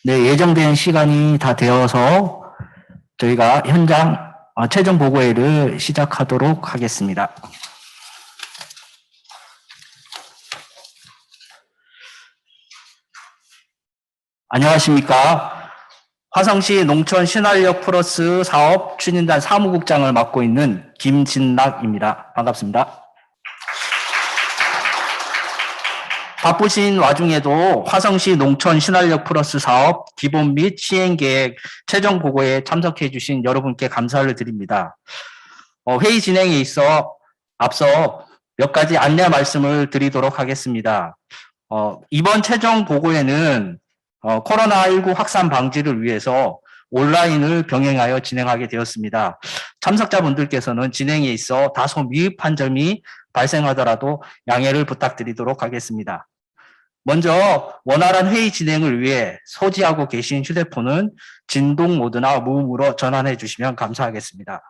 네, 예정된 시간이 다 되어서 저희가 현장 최종 보고회를 시작하도록 하겠습니다. 안녕하십니까. 화성시 농촌 신활력 플러스 사업 추진단 사무국장을 맡고 있는 김진락입니다. 반갑습니다. 바쁘신 와중에도 화성시 농촌 신활력 플러스 사업 기본 및 시행계획 최종 보고에 참석해 주신 여러분께 감사를 드립니다. 회의 진행에 있어 앞서 몇 가지 안내 말씀을 드리도록 하겠습니다. 이번 최종 보고에는 코로나19 확산 방지를 위해서 온라인을 병행하여 진행하게 되었습니다. 참석자분들께서는 진행에 있어 다소 미흡한 점이 발생하더라도 양해를 부탁드리도록 하겠습니다. 먼저 원활한 회의 진행을 위해 소지하고 계신 휴대폰은 진동 모드나 무음으로 전환해 주시면 감사하겠습니다.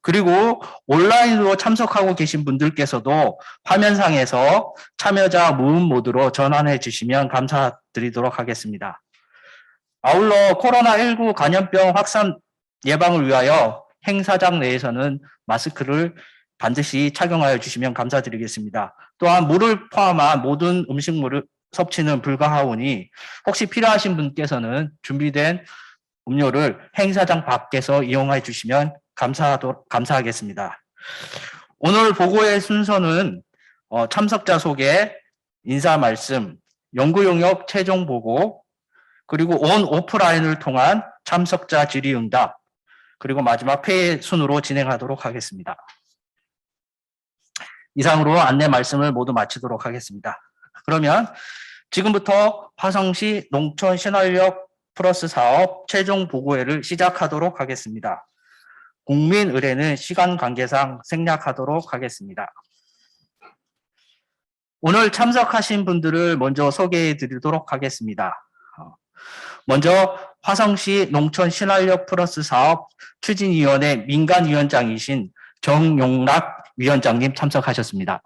그리고 온라인으로 참석하고 계신 분들께서도 화면상에서 참여자 무음 모드로 전환해 주시면 감사드리도록 하겠습니다. 아울러 코로나19 감염병 확산 예방을 위하여 행사장 내에서는 마스크를 반드시 착용하여 주시면 감사드리겠습니다. 또한 물을 포함한 모든 음식물을 섭취는 불가하오니 혹시 필요하신 분께서는 준비된 음료를 행사장 밖에서 이용해 주시면 감사하겠습니다. 오늘 보고의 순서는 참석자 소개, 인사 말씀, 연구 용역 최종 보고, 그리고 온 오프라인을 통한 참석자 질의응답, 그리고 마지막 폐회 순으로 진행하도록 하겠습니다. 이상으로 안내 말씀을 모두 마치도록 하겠습니다. 그러면 지금부터 화성시 농촌 신활력 플러스 사업 최종 보고회를 시작하도록 하겠습니다. 국민 의뢰는 시간 관계상 생략하도록 하겠습니다. 오늘 참석하신 분들을 먼저 소개해 드리도록 하겠습니다. 먼저 화성시 농촌 신활력 플러스 사업 추진위원회 민간위원장이신 정용락 위원장님 참석하셨습니다.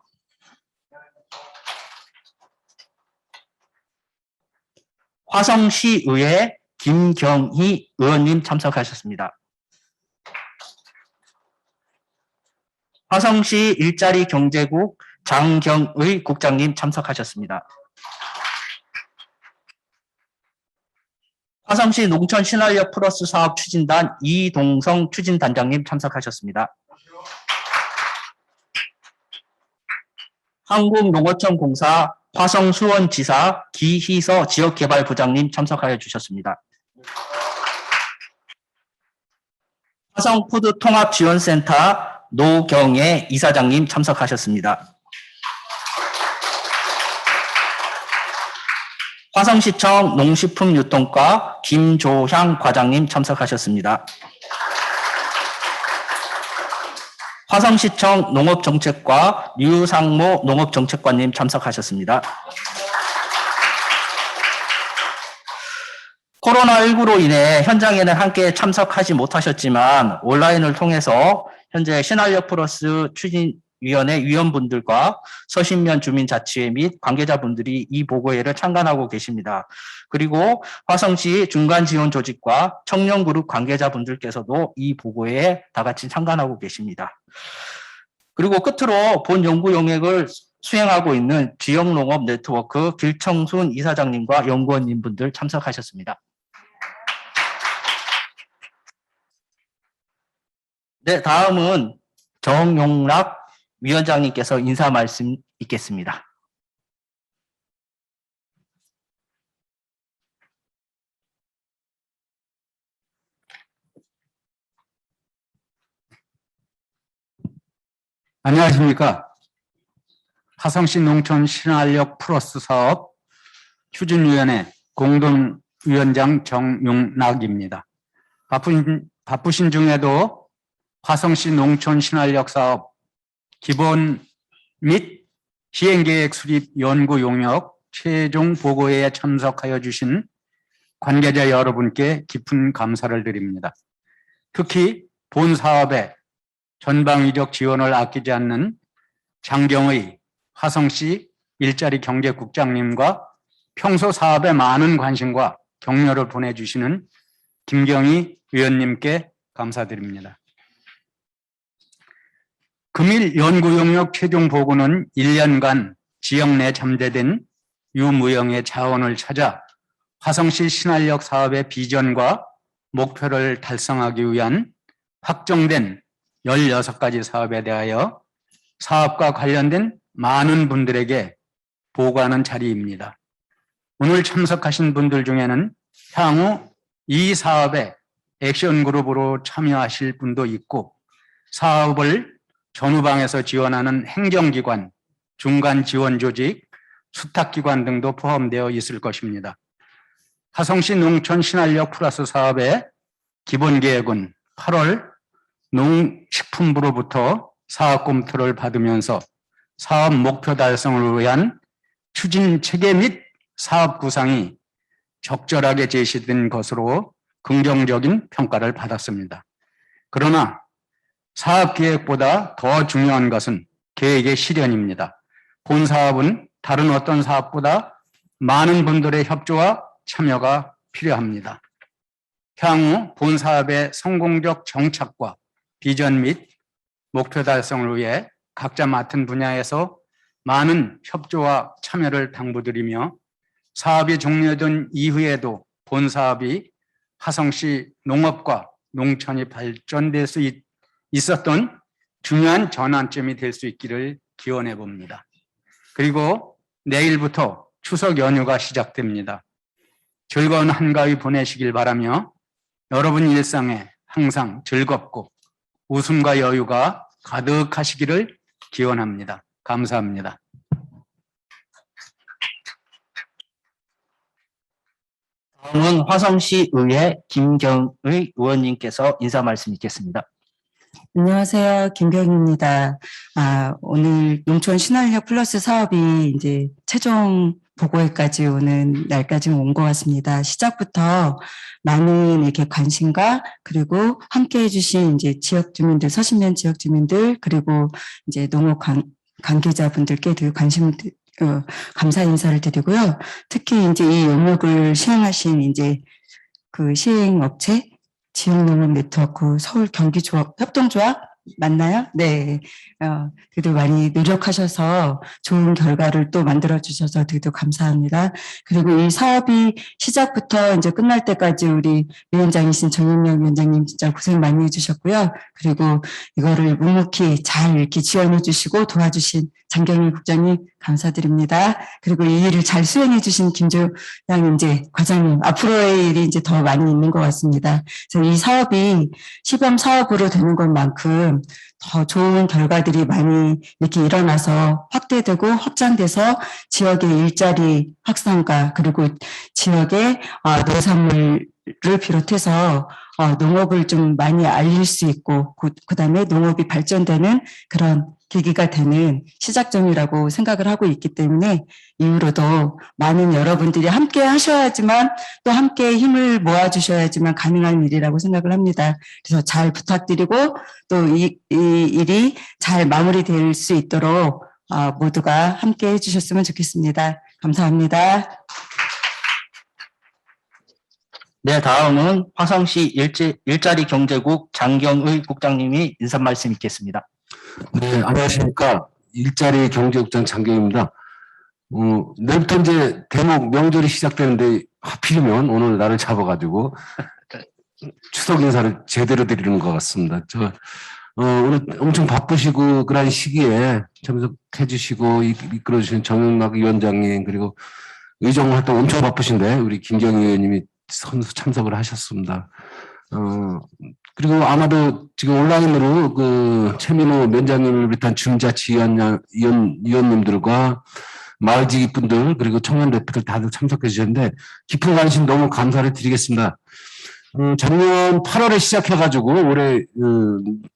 화성시의회 김경희 의원님 참석하셨습니다. 화성시 일자리 경제국 장경의 국장님 참석하셨습니다. 화성시 농촌 신활력 플러스 사업 추진단 이동성 추진단장님 참석하셨습니다. 한국농어촌공사 화성수원지사 기희서 지역개발부장님 참석하여 주셨습니다. 화성푸드통합지원센터 노경애 이사장님 참석하셨습니다. 화성시청 농식품유통과 김조향 과장님 참석하셨습니다. 화성시청 농업정책과 류상모 농업정책관님 참석하셨습니다. 코로나19로 인해 현장에는 함께 참석하지 못하셨지만 온라인을 통해서 현재 신활력 플러스 추진위원회 위원분들과 서신면 주민자치회 및 관계자분들이 이 보고회를 참관하고 계십니다. 그리고 화성시 중간지원조직과 청년그룹 관계자분들께서도 이 보고회에 다 같이 참관하고 계십니다. 그리고 끝으로 본 연구 용역을 수행하고 있는 지역농업 네트워크 길청순 이사장님과 연구원님 분들 참석하셨습니다. 네, 다음은 정용락 위원장님께서 인사 말씀 있겠습니다. 안녕하십니까. 화성시 농촌 신활력 플러스 사업 추진위원회 공동위원장 정용락입니다. 바쁘신 중에도 화성시 농촌 신활력 사업 기본 및 시행계획 수립 연구 용역 최종 보고회에 참석하여 주신 관계자 여러분께 깊은 감사를 드립니다. 특히 본 사업에 전방위적 지원을 아끼지 않는 장경의 화성시 일자리 경제국장님과 평소 사업에 많은 관심과 격려를 보내주시는 김경희 의원님께 감사드립니다. 금일 연구 용역 최종 보고는 1년간 지역 내 잠재된 유무형의 자원을 찾아 화성시 신활역 사업의 비전과 목표를 달성하기 위한 확정된 16가지 사업에 대하여 사업과 관련된 많은 분들에게 보고하는 자리입니다. 오늘 참석하신 분들 중에는 향후 이 사업에 액션그룹으로 참여하실 분도 있고 사업을 전후방에서 지원하는 행정기관, 중간지원조직, 수탁기관 등도 포함되어 있을 것입니다. 화성시 농촌 신활역 플러스 사업의 기본계획은 8월 농식품부로부터 사업 검토를 받으면서 사업 목표 달성을 위한 추진 체계 및 사업 구상이 적절하게 제시된 것으로 긍정적인 평가를 받았습니다. 그러나 사업 계획보다 더 중요한 것은 계획의 실현입니다. 본 사업은 다른 어떤 사업보다 많은 분들의 협조와 참여가 필요합니다. 향후 본 사업의 성공적 정착과 비전 및 목표 달성을 위해 각자 맡은 분야에서 많은 협조와 참여를 당부드리며 사업이 종료된 이후에도 본 사업이 화성시 농업과 농촌이 발전될 수 있었던 중요한 전환점이 될 수 있기를 기원해 봅니다. 그리고 내일부터 추석 연휴가 시작됩니다. 즐거운 한가위 보내시길 바라며 여러분 일상에 항상 즐겁고 웃음과 여유가 가득하시기를 기원합니다. 감사합니다. 다음은 화성시의회 김경의 의원님께서 인사 말씀 있겠습니다. 안녕하세요. 김경희입니다. 오늘 농촌 신활역 플러스 사업이 이제 최종 보고회까지 오는 날까지 온 것 같습니다. 시작부터 많은 이렇게 관심과 그리고 함께 해주신 이제 지역 주민들, 서신면 지역 주민들, 그리고 이제 농업 관계자분들께 감사 인사를 드리고요. 특히 이제 이 용역을 시행하신 이제 그 시행업체 지역농업 네트워크 서울 경기조합 협동조합 맞나요? 네. 그래도 많이 노력하셔서 좋은 결과를 또 만들어 주셔서 되게 감사합니다. 그리고 이 사업이 시작부터 이제 끝날 때까지 우리 위원장이신 정윤영 위원장님 진짜 고생 많이 해주셨고요. 그리고 이거를 묵묵히 잘 이렇게 지원해 주시고 도와주신 장경희 국장님 감사드립니다. 그리고 이 일을 잘 수행해 주신 김조양 이제 과장님 앞으로의 일이 이제 더 많이 있는 것 같습니다. 그래서 이 사업이 시범 사업으로 되는 것만큼 더 좋은 결과들이 많이 이렇게 일어나서 확대되고 확장돼서 지역의 일자리 확산과 그리고 지역의 농산물을 비롯해서 농업을 좀 많이 알릴 수 있고 그다음에 농업이 발전되는 그런 계기가 되는 시작점이라고 생각을 하고 있기 때문에 이후로도 많은 여러분들이 함께 하셔야지만 또 함께 힘을 모아주셔야지만 가능한 일이라고 생각을 합니다. 그래서 잘 부탁드리고 또 이 일이 잘 마무리될 수 있도록 모두가 함께 해주셨으면 좋겠습니다. 감사합니다. 네, 다음은 화성시 일자리 경제국 장경의 국장님이 인사 말씀 있겠습니다. 네, 안녕하십니까. 일자리 경제국장 장경입니다. 내일부터 이제 대목 명절이 시작되는데 하필이면 오늘 날을 잡아가지고 추석 인사를 제대로 드리는 것 같습니다. 오늘 엄청 바쁘시고 그런 시기에 참석해 주시고 이끌어 주신 정영락 위원장님 그리고 의정 활동 엄청 바쁘신데 우리 김경희 의원님이 선수 참석을 하셨습니다. 그리고 아마도 지금 온라인으로 그 최민호 위원장님을 비롯한 중자치위원님들과 마을지기 분들 그리고 청년 대표들 다들 참석해 주셨는데 깊은 관심 너무 감사를 드리겠습니다. 작년 8월에 시작해가지고 올해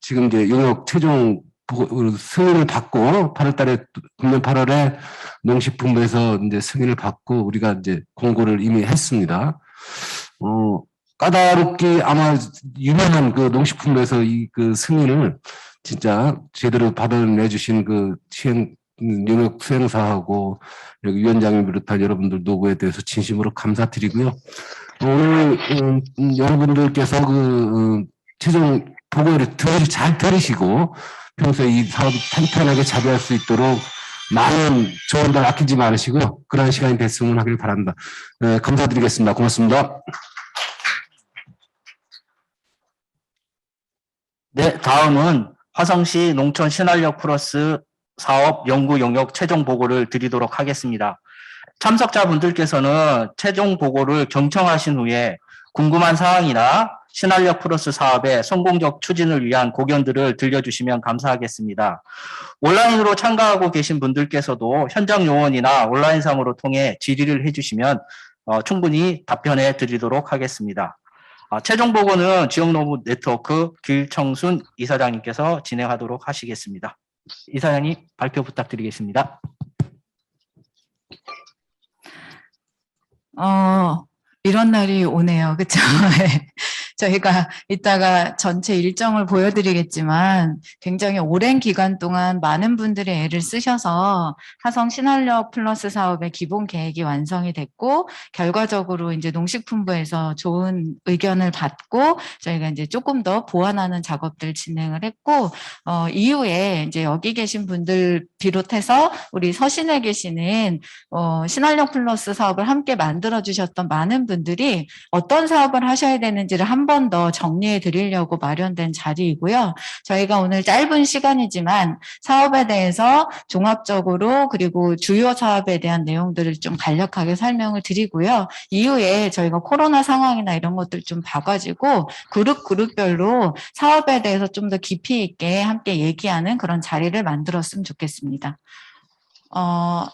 지금 이제 용역 최종 승인을 받고 8월달에 금년 8월에 농식품부에서 이제 승인을 받고 우리가 이제 공고를 이미 했습니다. 까다롭게 아마 유명한 그 농식품부에서 이 그 승인을 진짜 제대로 받아내주신 그 시행 용역 수행사하고 여기 위원장님 비롯한 여러분들 노고에 대해서 진심으로 감사드리고요. 오늘 여러분들께서 최종 보고를 잘 들으시고 평소에 이 사업이 탄탄하게 자리할 수 있도록 많은 조언들 아끼지 마시고요. 그런 시간이 됐으면 하길 바랍니다. 네, 감사드리겠습니다. 고맙습니다. 네, 다음은 화성시 농촌 신활력 플러스 사업 연구 용역 최종 보고를 드리도록 하겠습니다. 참석자분들께서는 최종 보고를 경청하신 후에 궁금한 사항이나 신활력 플러스 사업의 성공적 추진을 위한 고견들을 들려주시면 감사하겠습니다. 온라인으로 참가하고 계신 분들께서도 현장 요원이나 온라인상으로 통해 질의를 해주시면 충분히 답변해 드리도록 하겠습니다. 최종 보고는 지역노무 네트워크 길청순 이사장님께서 진행하도록 하시겠습니다. 이사장님 발표 부탁드리겠습니다. 이런 날이 오네요. 그렇죠? 저희가 이따가 전체 일정을 보여드리겠지만 굉장히 오랜 기간 동안 많은 분들이 애를 쓰셔서 화성 신활력 플러스 사업의 기본 계획이 완성이 됐고 결과적으로 이제 농식품부에서 좋은 의견을 받고 저희가 이제 조금 더 보완하는 작업들 진행을 했고 이후에 이제 여기 계신 분들 비롯해서 우리 서신에 계시는 신활력 플러스 사업을 함께 만들어 주셨던 많은 분들이 어떤 사업을 하셔야 되는지를 한 번 더 정리해 드리려고 마련된 자리이고요. 저희가 오늘 짧은 시간이지만 사업에 대해서 종합적으로 그리고 주요 사업에 대한 내용들을 좀 간략하게 설명을 드리고요. 이후에 저희가 코로나 상황이나 이런 것들 좀 봐가지고 그룹별로 사업에 대해서 좀 더 깊이 있게 함께 얘기하는 그런 자리를 만들었으면 좋겠습니다.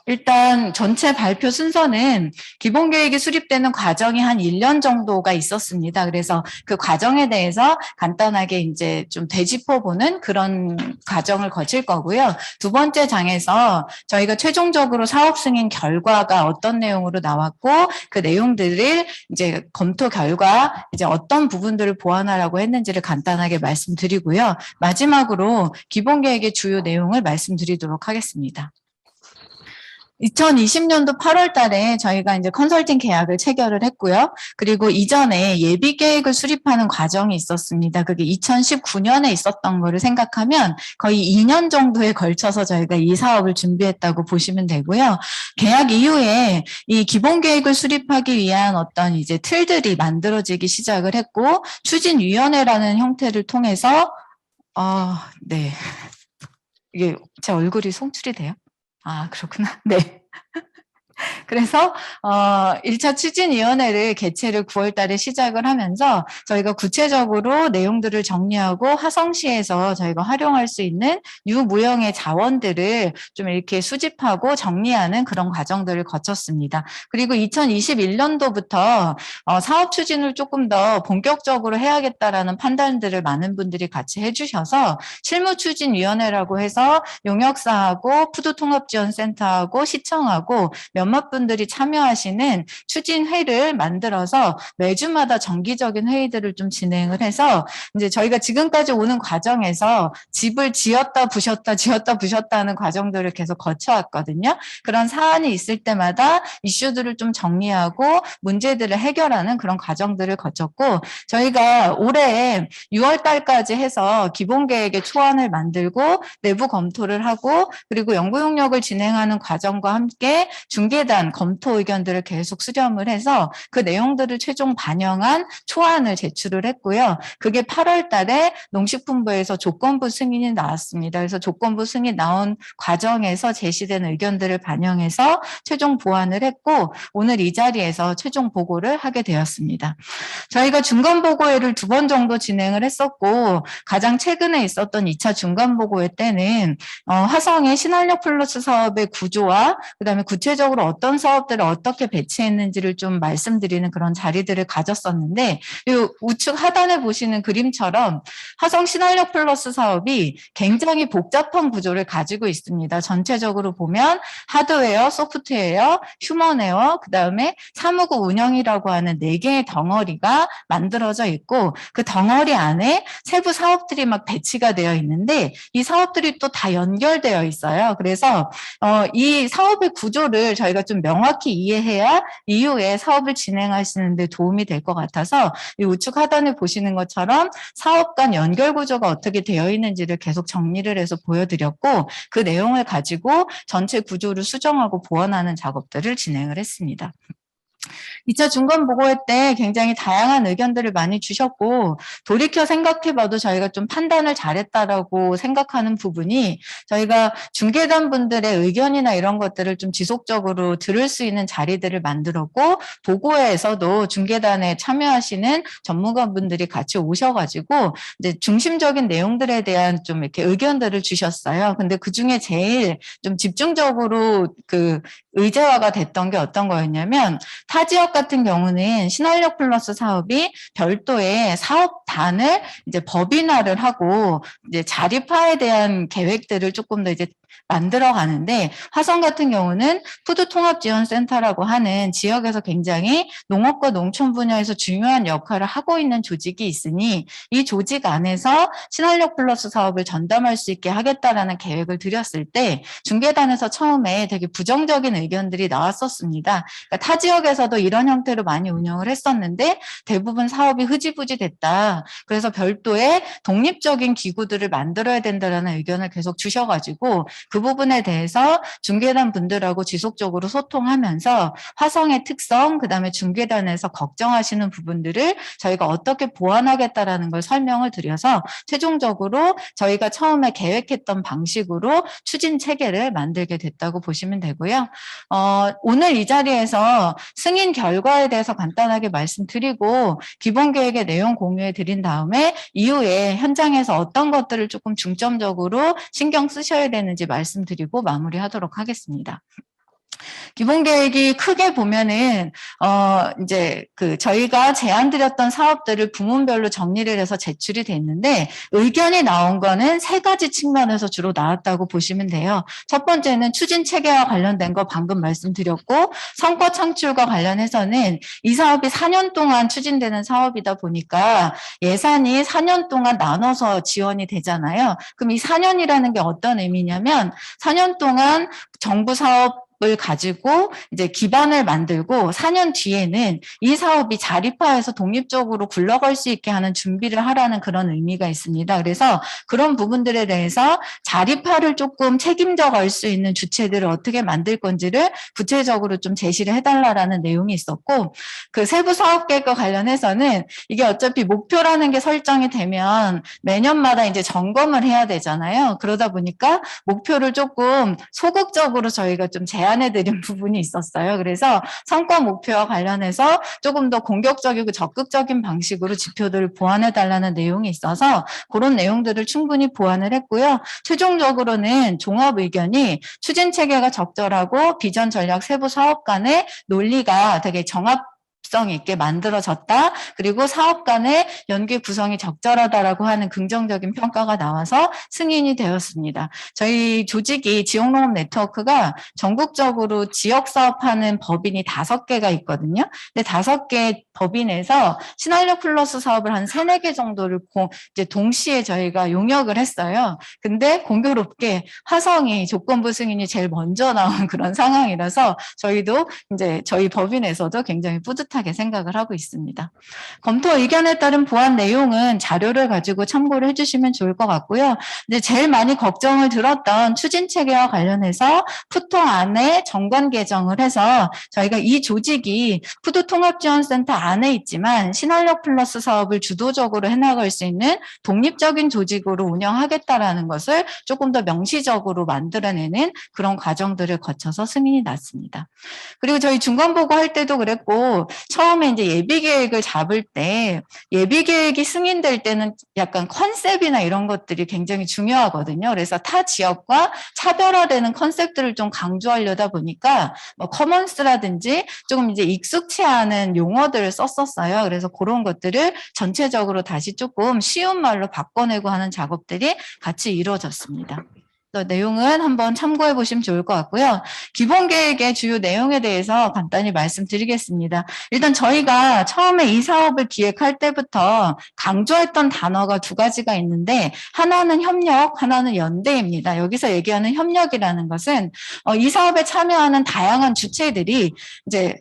일단 전체 발표 순서는 기본 계획이 수립되는 과정이 한 1년 정도가 있었습니다. 그래서 그 과정에 대해서 간단하게 이제 좀 되짚어보는 그런 과정을 거칠 거고요. 두 번째 장에서 저희가 최종적으로 사업 승인 결과가 어떤 내용으로 나왔고 그 내용들을 이제 검토 결과 이제 어떤 부분들을 보완하라고 했는지를 간단하게 말씀드리고요. 마지막으로 기본 계획의 주요 내용을 말씀드리도록 하겠습니다. 2020년도 8월 달에 저희가 이제 컨설팅 계약을 체결을 했고요. 그리고 이전에 예비 계획을 수립하는 과정이 있었습니다. 그게 2019년에 있었던 거를 생각하면 거의 2년 정도에 걸쳐서 저희가 이 사업을 준비했다고 보시면 되고요. 계약 이후에 이 기본 계획을 수립하기 위한 어떤 이제 틀들이 만들어지기 시작을 했고 추진위원회라는 형태를 통해서 네. 이게 제 얼굴이 송출이 돼요? 그렇구나. 네. 그래서 1차 추진위원회를 개최를 9월 달에 시작을 하면서 저희가 구체적으로 내용들을 정리하고 화성시에서 저희가 활용할 수 있는 유무형의 자원들을 좀 이렇게 수집하고 정리하는 그런 과정들을 거쳤습니다. 그리고 2021년도부터 사업 추진을 조금 더 본격적으로 해야겠다라는 판단들을 많은 분들이 같이 해주셔서 실무추진위원회라고 해서 용역사하고 푸드통합지원센터하고 시청하고 몇몇 분들이 참여하시는 추진회를 만들어서 매주마다 정기적인 회의들을 좀 진행을 해서 이제 저희가 지금까지 오는 과정에서 집을 지었다 부셨다 하는 과정들을 계속 거쳐왔거든요. 그런 사안이 있을 때마다 이슈들을 좀 정리하고 문제들을 해결하는 그런 과정들을 거쳤고 저희가 올해 6월 달까지 해서 기본 계획의 초안을 만들고 내부 검토를 하고 그리고 연구 용역을 진행하는 과정과 함께 중계단 검토 의견들을 계속 수렴을 해서 그 내용들을 최종 반영한 초안을 제출을 했고요. 그게 8월 달에 농식품부에서 조건부 승인이 나왔습니다. 그래서 조건부 승인 나온 과정에서 제시된 의견들을 반영해서 최종 보완을 했고 오늘 이 자리에서 최종 보고를 하게 되었습니다. 저희가 중간보고회를 2번 정도 진행을 했었고 가장 최근에 있었던 2차 중간보고회 때는 화성의 신활력 플러스 사업의 구조와 그다음에 구체적으로 구체적으로 어떤 사업들을 어떻게 배치했는지를 좀 말씀드리는 그런 자리들을 가졌었는데 이 우측 하단에 보시는 그림처럼 화성 신한력 플러스 사업이 굉장히 복잡한 구조를 가지고 있습니다. 전체적으로 보면 하드웨어, 소프트웨어, 휴먼웨어, 그다음에 사무국 운영이라고 하는 4개의 덩어리가 만들어져 있고 그 덩어리 안에 세부 사업들이 막 배치가 되어 있는데 이 사업들이 또 다 연결되어 있어요. 그래서 이 사업의 구조를 저희가 좀 명확히 이해해야 이후에 사업을 진행하시는 데 도움이 될 것 같아서 이 우측 하단에 보시는 것처럼 사업 간 연결 구조가 어떻게 되어 있는지를 계속 정리를 해서 보여드렸고 그 내용을 가지고 전체 구조를 수정하고 보완하는 작업들을 진행을 했습니다. 2차 중간보고회 때 굉장히 다양한 의견들을 많이 주셨고 돌이켜 생각해봐도 저희가 좀 판단을 잘했다라고 생각하는 부분이 저희가 중개단 분들의 의견이나 이런 것들을 좀 지속적으로 들을 수 있는 자리들을 만들었고 보고회에서도 중개단에 참여하시는 전문가분들이 같이 오셔가지고 이제 중심적인 내용들에 대한 좀 이렇게 의견들을 주셨어요. 근데 그 중에 제일 좀 집중적으로 그 의제화가 됐던 게 어떤 거였냐면 타 지역 같은 경우는 신한력 플러스 사업이 별도의 사업단을 이제 법인화를 하고 이제 자립화에 대한 계획들을 조금 더 이제 만들어 가는데 화성 같은 경우는 푸드통합지원센터라고 하는 지역에서 굉장히 농업과 농촌 분야에서 중요한 역할을 하고 있는 조직이 있으니 이 조직 안에서 신한력 플러스 사업을 전담할 수 있게 하겠다라는 계획을 드렸을 때 중개단에서 처음에 되게 부정적인 의견들이 나왔었습니다. 그러니까 타 지역에서도 이런 형태로 많이 운영을 했었는데 대부분 사업이 흐지부지 됐다. 그래서 별도의 독립적인 기구들을 만들어야 된다라는 의견을 계속 주셔가지고 그 부분에 대해서 중개단 분들하고 지속적으로 소통하면서 화성의 특성, 그다음에 중개단에서 걱정하시는 부분들을 저희가 어떻게 보완하겠다라는 걸 설명을 드려서 최종적으로 저희가 처음에 계획했던 방식으로 추진 체계를 만들게 됐다고 보시면 되고요. 오늘 이 자리에서 승인 결과에 대해서 간단하게 말씀드리고 기본 계획의 내용 공유해 드린 다음에 이후에 현장에서 어떤 것들을 조금 중점적으로 신경 쓰셔야 되는지 말씀드리고 마무리하도록 하겠습니다. 기본 계획이 크게 보면은 이제 그 저희가 제안드렸던 사업들을 부문별로 정리를 해서 제출이 됐는데 의견이 나온 거는 3가지 측면에서 주로 나왔다고 보시면 돼요. 첫 번째는 추진 체계와 관련된 거 방금 말씀드렸고 성과 창출과 관련해서는 이 사업이 4년 동안 추진되는 사업이다 보니까 예산이 4년 동안 나눠서 지원이 되잖아요. 그럼 이 4년이라는 게 어떤 의미냐면 4년 동안 정부 사업 을 가지고 이제 기반을 만들고 4년 뒤에는 이 사업이 자립화해서 독립적으로 굴러갈 수 있게 하는 준비를 하라는 그런 의미가 있습니다. 그래서 그런 부분들에 대해서 자립화를 조금 책임져 갈 수 있는 주체들을 어떻게 만들 건지를 구체적으로 좀 제시를 해달라라는 내용이 있었고 그 세부 사업 계획과 관련해서는 이게 어차피 목표라는 게 설정이 되면 매년마다 이제 점검을 해야 되잖아요. 그러다 보니까 목표를 조금 소극적으로 저희가 좀 제안해드린 부분이 있었어요. 그래서 성과 목표와 관련해서 조금 더 공격적이고 적극적인 방식으로 지표들을 보완해달라는 내용이 있어서 그런 내용들을 충분히 보완을 했고요. 최종적으로는 종합 의견이 추진 체계가 적절하고 비전 전략 세부 사업 간의 논리가 되게 성 있게 만들어졌다. 그리고 사업 간의 연계 구성이 적절하다라고 하는 긍정적인 평가가 나와서 승인이 되었습니다. 저희 조직이 지역농업 네트워크가 전국적으로 지역 사업하는 법인이 5개가 있거든요. 근데 5개 법인에서 신한력 플러스 사업을 한 3, 4개 정도를 이제 동시에 저희가 용역을 했어요. 근데 공교롭게 화성이 조건부 승인이 제일 먼저 나온 그런 상황이라서 저희도 이제 저희 법인에서도 굉장히 뿌듯하게 생각을 하고 있습니다. 검토 의견에 따른 보완 내용은 자료를 가지고 참고를 해주시면 좋을 것 같고요. 이제 제일 많이 걱정을 들었던 추진 체계와 관련해서 푸통 안에 정관 개정을 해서 저희가 이 조직이 푸드 통합지원센터 안에 있지만 신한력 플러스 사업을 주도적으로 해나갈 수 있는 독립적인 조직으로 운영하겠다라는 것을 조금 더 명시적으로 만들어내는 그런 과정들을 거쳐서 승인이 났습니다. 그리고 저희 중간보고 할 때도 그랬고 처음에 이제 예비 계획을 잡을 때 예비 계획이 승인될 때는 약간 컨셉이나 이런 것들이 굉장히 중요하거든요. 그래서 타 지역과 차별화되는 컨셉들을 좀 강조하려다 보니까 뭐 커먼스라든지 조금 이제 익숙치 않은 용어들을 썼었어요. 그래서 그런 것들을 전체적으로 다시 조금 쉬운 말로 바꿔내고 하는 작업들이 같이 이루어졌습니다. 내용은 한번 참고해 보시면 좋을 것 같고요. 기본 계획의 주요 내용에 대해서 간단히 말씀드리겠습니다. 일단 저희가 처음에 이 사업을 기획할 때부터 강조했던 단어가 두 가지가 있는데 하나는 협력, 하나는 연대입니다. 여기서 얘기하는 협력이라는 것은 이 사업에 참여하는 다양한 주체들이 이제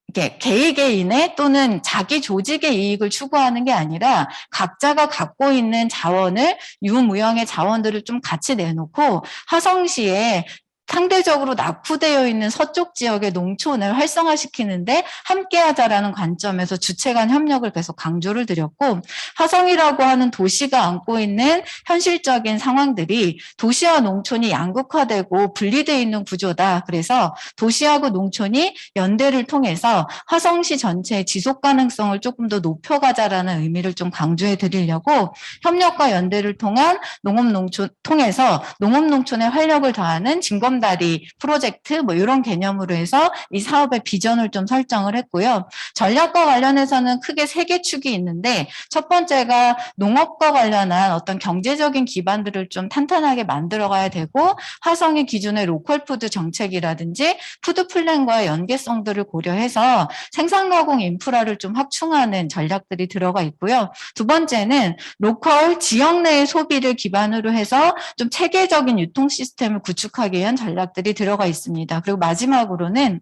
이게 개개인의 또는 자기 조직의 이익을 추구하는 게 아니라 각자가 갖고 있는 자원을 유무형의 자원들을 좀 같이 내놓고 화성시에 상대적으로 낙후되어 있는 서쪽 지역의 농촌을 활성화시키는데 함께하자라는 관점에서 주체 간 협력을 계속 강조를 드렸고 화성이라고 하는 도시가 안고 있는 현실적인 상황들이 도시와 농촌이 양극화되고 분리되어 있는 구조다. 그래서 도시하고 농촌이 연대를 통해서 화성시 전체의 지속 가능성을 조금 더 높여가자라는 의미를 좀 강조해 드리려고 협력과 연대를 통한 농업농촌 통해서 농업농촌의 활력을 더하는 진검다리 프로젝트 뭐 이런 개념으로 해서 이 사업의 비전을 좀 설정을 했고요. 전략과 관련해서는 크게 3개 축이 있는데 첫 번째가 농업과 관련한 어떤 경제적인 기반들을 좀 탄탄하게 만들어가야 되고 화성의 기존의 로컬푸드 정책이라든지 푸드 플랜과의 연계성들을 고려해서 생산가공 인프라를 좀 확충하는 전략들이 들어가 있고요. 두 번째는 로컬 지역 내의 소비를 기반으로 해서 좀 체계적인 유통 시스템을 구축하기 위한 전략들이 들어가 있습니다. 그리고 마지막으로는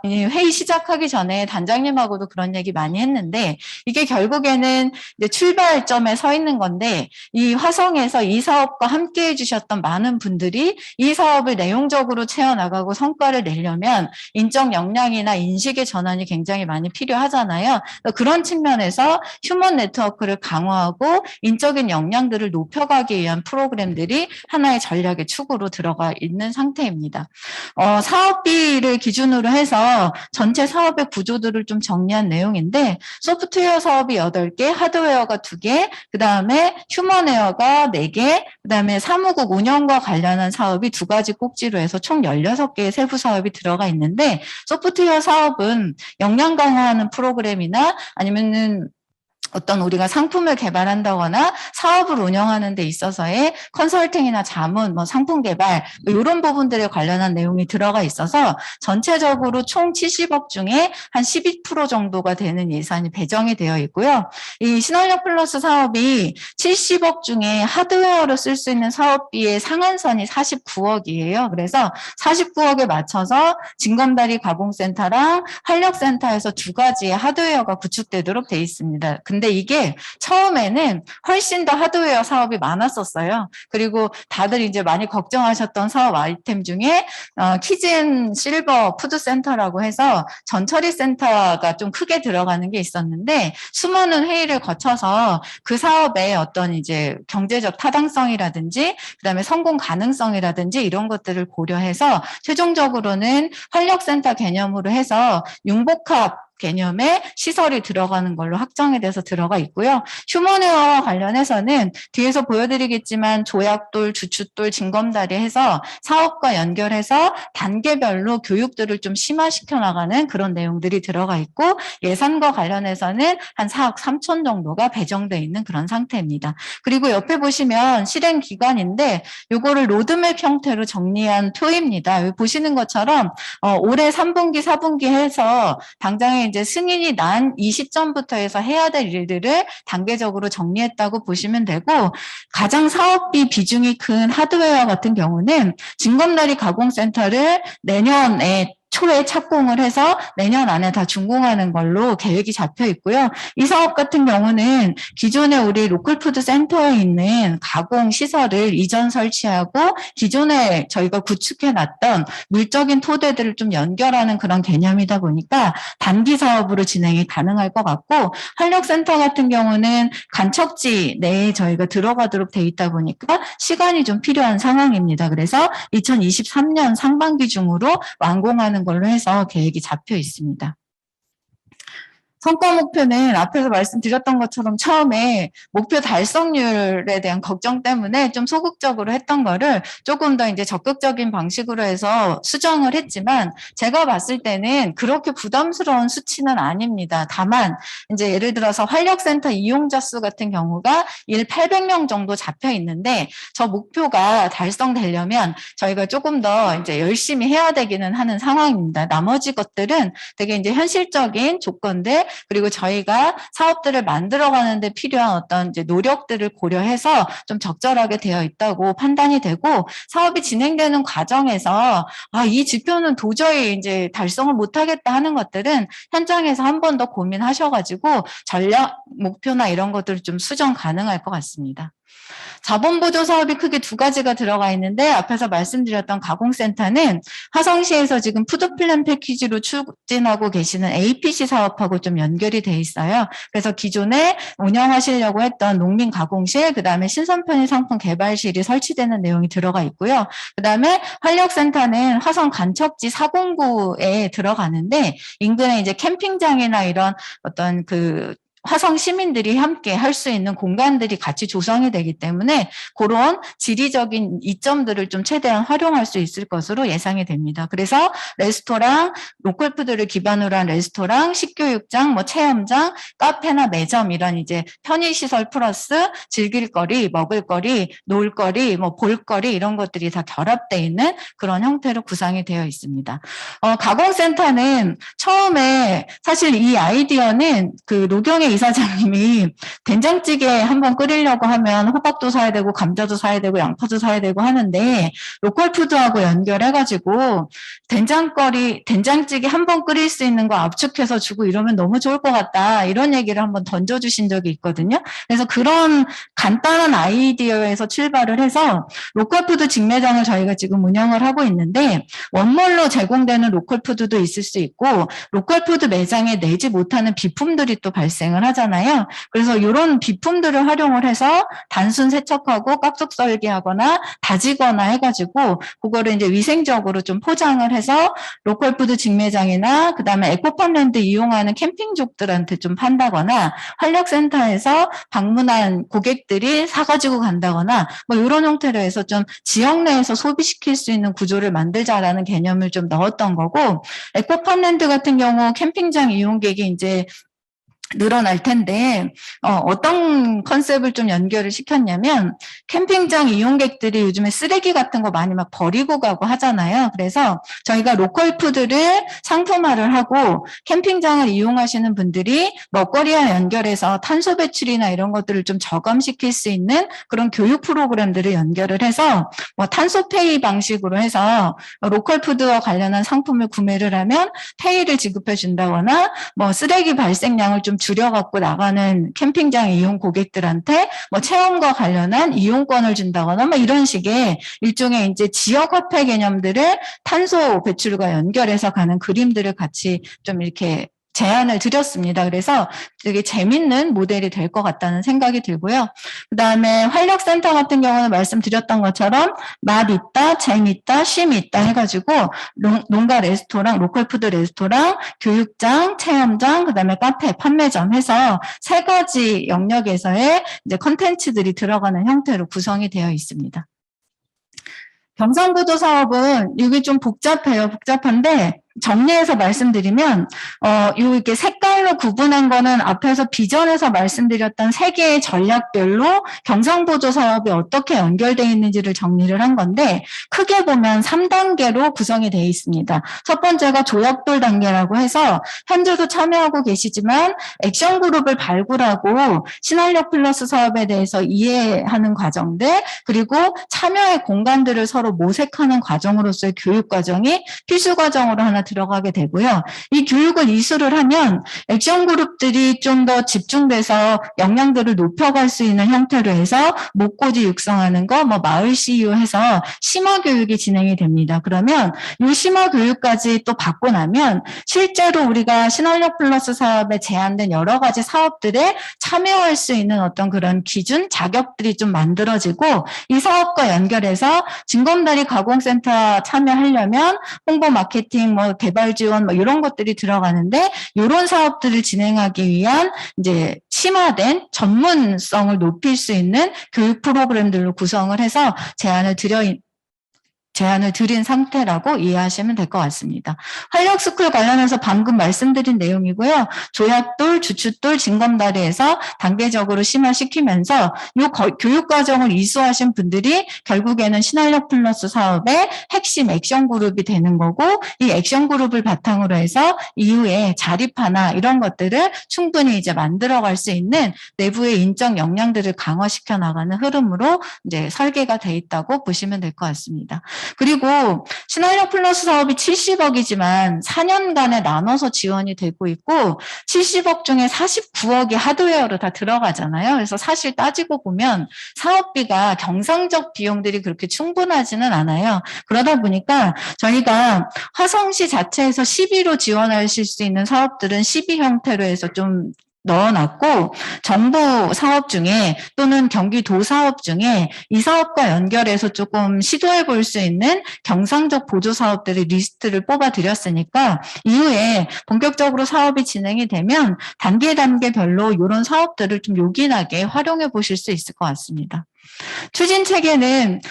회의 시작하기 전에 단장님하고도 그런 얘기 많이 했는데 이게 결국에는 이제 출발점에 서 있는 건데 이 화성에서 이 사업과 함께 해주셨던 많은 분들이 이 사업을 내용적으로 채워나가고 성과를 내려면 인적 역량이나 인식의 전환이 굉장히 많이 필요하잖아요. 그런 측면에서 휴먼 네트워크를 강화하고 인적인 역량들을 높여가기 위한 프로그램들이 하나의 전략의 축으로 들어가 있는 상태입니다. 사업비를 기준으로 해서 전체 사업의 구조들을 좀 정리한 내용인데 소프트웨어 사업이 8개, 하드웨어가 2개, 그 다음에 휴먼웨어가 4개, 그 다음에 사무국 운영과 관련한 사업이 2가지 꼭지로 해서 총 16개의 세부 사업이 들어가 있는데 소프트웨어 사업은 역량 강화하는 프로그램이나 아니면은 어떤 우리가 상품을 개발한다거나 사업을 운영하는 데 있어서의 컨설팅이나 자문, 상품 개발 이런 부분들에 관련한 내용이 들어가 있어서 전체적으로 총 70억 중에 한 12% 정도가 되는 예산이 배정이 되어 있고요. 이 신활력 플러스 사업이 70억 중에 하드웨어로 쓸 수 있는 사업비의 상한선이 49억이에요. 그래서 49억에 맞춰서 진검다리 가공센터랑 활력센터에서 2가지의 하드웨어가 구축되도록 돼 있습니다. 근데 이게 처음에는 훨씬 더 하드웨어 사업이 많았었어요. 그리고 다들 이제 많이 걱정하셨던 사업 아이템 중에 키즈앤 실버 푸드센터라고 해서 전처리 센터가 좀 크게 들어가는 게 있었는데 수많은 회의를 거쳐서 그 사업의 어떤 이제 경제적 타당성이라든지 그다음에 성공 가능성이라든지 이런 것들을 고려해서 최종적으로는 활력센터 개념으로 해서 융복합 개념의 시설이 들어가는 걸로 확정이 돼서 들어가 있고요. 휴먼웨어와 관련해서는 뒤에서 보여드리겠지만 조약돌, 주춧돌, 진검다리 해서 사업과 연결해서 단계별로 교육들을 좀 심화시켜 나가는 그런 내용들이 들어가 있고 예산과 관련해서는 한 4억 3천 정도가 배정돼 있는 그런 상태입니다. 그리고 옆에 보시면 실행 기간인데 요거를 로드맵 형태로 정리한 표입니다. 여기 보시는 것처럼 올해 3분기, 4분기 해서 당장에 이제 승인이 난 이 시점부터 해서 해야 될 일들을 단계적으로 정리했다고 보시면 되고 가장 사업비 비중이 큰 하드웨어 같은 경우는 진검다리 가공센터를 내년에 초에 착공을 해서 내년 안에 다 준공하는 걸로 계획이 잡혀 있고요. 이 사업 같은 경우는 기존에 우리 로컬푸드 센터에 있는 가공 시설을 이전 설치하고 기존에 저희가 구축해놨던 물적인 토대들을 좀 연결하는 그런 개념이다 보니까 단기 사업으로 진행이 가능할 것 같고 활력센터 같은 경우는 간척지 내에 저희가 들어가도록 돼 있다 보니까 시간이 좀 필요한 상황입니다. 그래서 2023년 상반기 중으로 완공하는 걸로 해서 계획이 잡혀 있습니다. 성과 목표는 앞에서 말씀드렸던 것처럼 처음에 목표 달성률에 대한 걱정 때문에 좀 소극적으로 했던 거를 조금 더 이제 적극적인 방식으로 해서 수정을 했지만 제가 봤을 때는 그렇게 부담스러운 수치는 아닙니다. 다만 이제 예를 들어서 활력센터 이용자 수 같은 경우가 800명 정도 잡혀 있는데 저 목표가 달성되려면 저희가 조금 더 이제 열심히 해야 되기는 하는 상황입니다. 나머지 것들은 되게 이제 현실적인 조건들 그리고 저희가 사업들을 만들어가는데 필요한 어떤 이제 노력들을 고려해서 좀 적절하게 되어 있다고 판단이 되고 사업이 진행되는 과정에서 이 지표는 도저히 이제 달성을 못하겠다 하는 것들은 현장에서 한 번 더 고민하셔가지고 전략 목표나 이런 것들을 좀 수정 가능할 것 같습니다. 자본보조 사업이 크게 두 가지가 들어가 있는데 앞에서 말씀드렸던 가공센터는 화성시에서 지금 푸드플랜 패키지로 추진하고 계시는 APC 사업하고 좀 연결이 돼 있어요. 그래서 기존에 운영하시려고 했던 농민 가공실, 그다음에 신선편의 상품 개발실이 설치되는 내용이 들어가 있고요. 그다음에 활력센터는 화성 간척지 409에 들어가는데 인근에 이제 캠핑장이나 이런 어떤 화성 시민들이 함께 할 수 있는 공간들이 같이 조성이 되기 때문에 그런 지리적인 이점들을 좀 최대한 활용할 수 있을 것으로 예상이 됩니다. 그래서 레스토랑, 로컬푸드를 기반으로 한 레스토랑, 식교육장, 체험장, 카페나 매점 이런 이제 편의시설 플러스 즐길거리, 먹을거리, 놀거리, 볼거리 이런 것들이 다 결합되어 있는 그런 형태로 구상이 되어 있습니다. 가공센터는 처음에 사실 이 아이디어는 노경의 이사장님이 된장찌개 한번 끓이려고 하면 호박도 사야 되고 감자도 사야 되고 양파도 사야 되고 하는데 로컬푸드하고 연결해가지고 된장찌개 한번 끓일 수 있는 거 압축해서 주고 이러면 너무 좋을 것 같다 이런 얘기를 한번 던져주신 적이 있거든요. 그래서 그런 간단한 아이디어에서 출발을 해서 로컬푸드 직매장을 저희가 지금 운영을 하고 있는데 원몰로 제공되는 로컬푸드도 있을 수 있고 로컬푸드 매장에 내지 못하는 비품들이 또 발생을 하잖아요. 그래서 이런 비품들을 활용을 해서 단순 세척하고 깍둑 썰기하거나 다지거나 해가지고 그거를 이제 위생적으로 좀 포장을 해서 로컬푸드 직매장이나 그다음에 에코팜랜드 이용하는 캠핑족들한테 좀 판다거나 활력센터에서 방문한 고객들이 사가지고 간다거나 이런 형태로 해서 좀 지역 내에서 소비시킬 수 있는 구조를 만들자라는 개념을 좀 넣었던 거고 에코팜랜드 같은 경우 캠핑장 이용객이 이제 늘어날 텐데 어떤 컨셉을 좀 연결을 시켰냐면 캠핑장 이용객들이 요즘에 쓰레기 같은 거 많이 막 버리고 가고 하잖아요. 그래서 저희가 로컬푸드를 상품화를 하고 캠핑장을 이용하시는 분들이 먹거리와 연결해서 탄소 배출이나 이런 것들을 좀 저감시킬 수 있는 그런 교육 프로그램들을 연결을 해서 탄소페이 방식으로 해서 로컬푸드와 관련한 상품을 구매를 하면 페이를 지급해 준다거나 쓰레기 발생량을 좀 줄여갖고 나가는 캠핑장 이용 고객들한테 체험과 관련한 이용권을 준다거나 이런 식의 일종의 이제 지역 화폐 개념들을 탄소 배출과 연결해서 가는 그림들을 같이 좀 이렇게 제안을 드렸습니다. 그래서 되게 재밌는 모델이 될 것 같다는 생각이 들고요. 그다음에 활력센터 같은 경우는 말씀드렸던 것처럼 맛 있다, 재밌다, 쉼 있다 해가지고 농가 레스토랑, 로컬푸드 레스토랑, 교육장, 체험장, 그다음에 카페, 판매점 해서 3가지 영역에서의 이제 컨텐츠들이 들어가는 형태로 구성이 되어 있습니다. 경상보도 사업은 이게 좀 복잡해요. 복잡한데 정리해서 말씀드리면 이렇게 색깔로 구분한 거는 앞에서 비전에서 말씀드렸던 3개의 전략별로 경상보조 사업이 어떻게 연결되어 있는지를 정리를 한 건데 크게 보면 3단계로 구성이 되어 있습니다. 첫 번째가 조약돌 단계라고 해서 현재도 참여하고 계시지만 액션 그룹을 발굴하고 신활력 플러스 사업에 대해서 이해하는 과정들 그리고 참여의 공간들을 서로 모색하는 과정으로서의 교육 과정이 필수 과정으로 하나 들어가게 되고요. 이 교육을 이수를 하면 액션 그룹들이 좀 더 집중돼서 역량들을 높여갈 수 있는 형태로 해서 목고지 육성하는 거, 마을 CU 해서 심화 교육이 진행이 됩니다. 그러면 이 심화 교육까지 또 받고 나면 실제로 우리가 신활력 플러스 사업에 제한된 여러 가지 사업들에 참여할 수 있는 어떤 그런 기준, 자격들이 좀 만들어지고 이 사업과 연결해서 징검다리 가공센터 참여하려면 홍보 마케팅, 개발 지원 이런 것들이 들어가는데 이런 사업들 사업들을 진행하기 위한 이제 심화된 전문성을 높일 수 있는 교육 프로그램들로 구성을 해서 제안을 드린 상태라고 이해하시면 될 것 같습니다. 활력스쿨 관련해서 방금 말씀드린 내용이고요. 조약돌, 주춧돌, 징검다리에서 단계적으로 심화시키면서 이 교육과정을 이수하신 분들이 결국에는 신활력 플러스 사업의 핵심 액션 그룹이 되는 거고, 이 액션 그룹을 바탕으로 해서 이후에 자립하나 이런 것들을 충분히 이제 만들어갈 수 있는 내부의 인적 역량들을 강화시켜 나가는 흐름으로 이제 설계가 돼 있다고 보시면 될 것 같습니다. 그리고 신활력 플러스 사업이 70억이지만 4년간에 나눠서 지원이 되고 있고 70억 중에 49억이 하드웨어로 다 들어가잖아요. 그래서 사실 따지고 보면 사업비가 경상적 비용들이 그렇게 충분하지는 않아요. 그러다 보니까 저희가 화성시 자체에서 12로 지원하실 수 있는 사업들은 12 형태로 해서 좀 넣어놨고 정부 사업 중에 또는 경기도 사업 중에 이 사업과 연결해서 조금 시도해 볼 수 있는 경상적 보조 사업들의 리스트를 뽑아 드렸으니까 이후에 본격적으로 사업이 진행이 되면 단계별로 이런 사업들을 좀 요긴하게 활용해 보실 수 있을 것 같습니다. 추진 체계는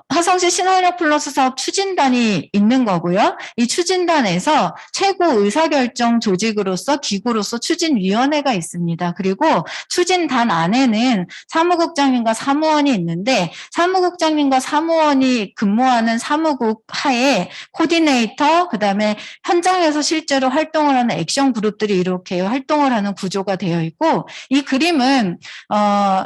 화성시 신활력 플러스 사업 추진단이 있는 거고요. 이 추진단에서 최고 의사결정 조직으로서 기구로서 추진위원회가 있습니다. 그리고 추진단 안에는 사무국장님과 사무원이 있는데 사무국장님과 사무원이 근무하는 사무국 하에 코디네이터, 그다음에 현장에서 실제로 활동을 하는 액션 그룹들이 이렇게 활동을 하는 구조가 되어 있고 이 그림은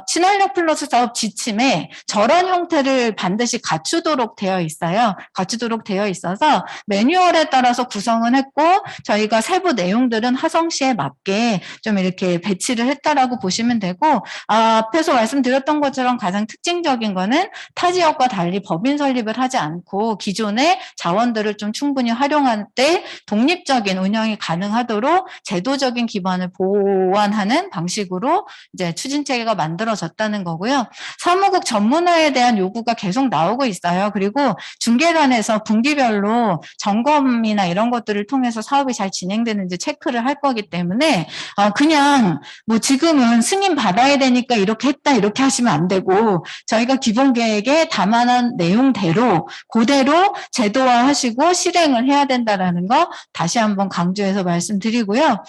신활력 플러스 사업 지침에 저런 형태를 반드시 갖추도록 되어 있어요. 갖추도록 되어 있어서 매뉴얼에 따라서 구성은 했고 저희가 세부 내용들은 화성시에 맞게 좀 이렇게 배치를 했다라고 보시면 되고 앞에서 말씀드렸던 것처럼 가장 특징적인 거는 타 지역과 달리 법인 설립을 하지 않고 기존의 자원들을 좀 충분히 활용할 때 독립적인 운영이 가능하도록 제도적인 기반을 보완하는 방식으로 이제 추진 체계가 만들어졌다는 거고요. 사무국 전문화에 대한 요구가 계속 나오고 있어요. 그리고 중계단에서 분기별로 점검이나 이런 것들을 통해서 사업이 잘 진행되는지 체크를 할 거기 때문에 그냥 뭐 지금은 승인 받아야 되니까 이렇게 했다 이렇게 하시면 안 되고 저희가 기본 계획에 담아놓은 내용대로 그대로 제도화하시고 실행을 해야 된다라는 거 다시 한번 강조해서 말씀드리고요.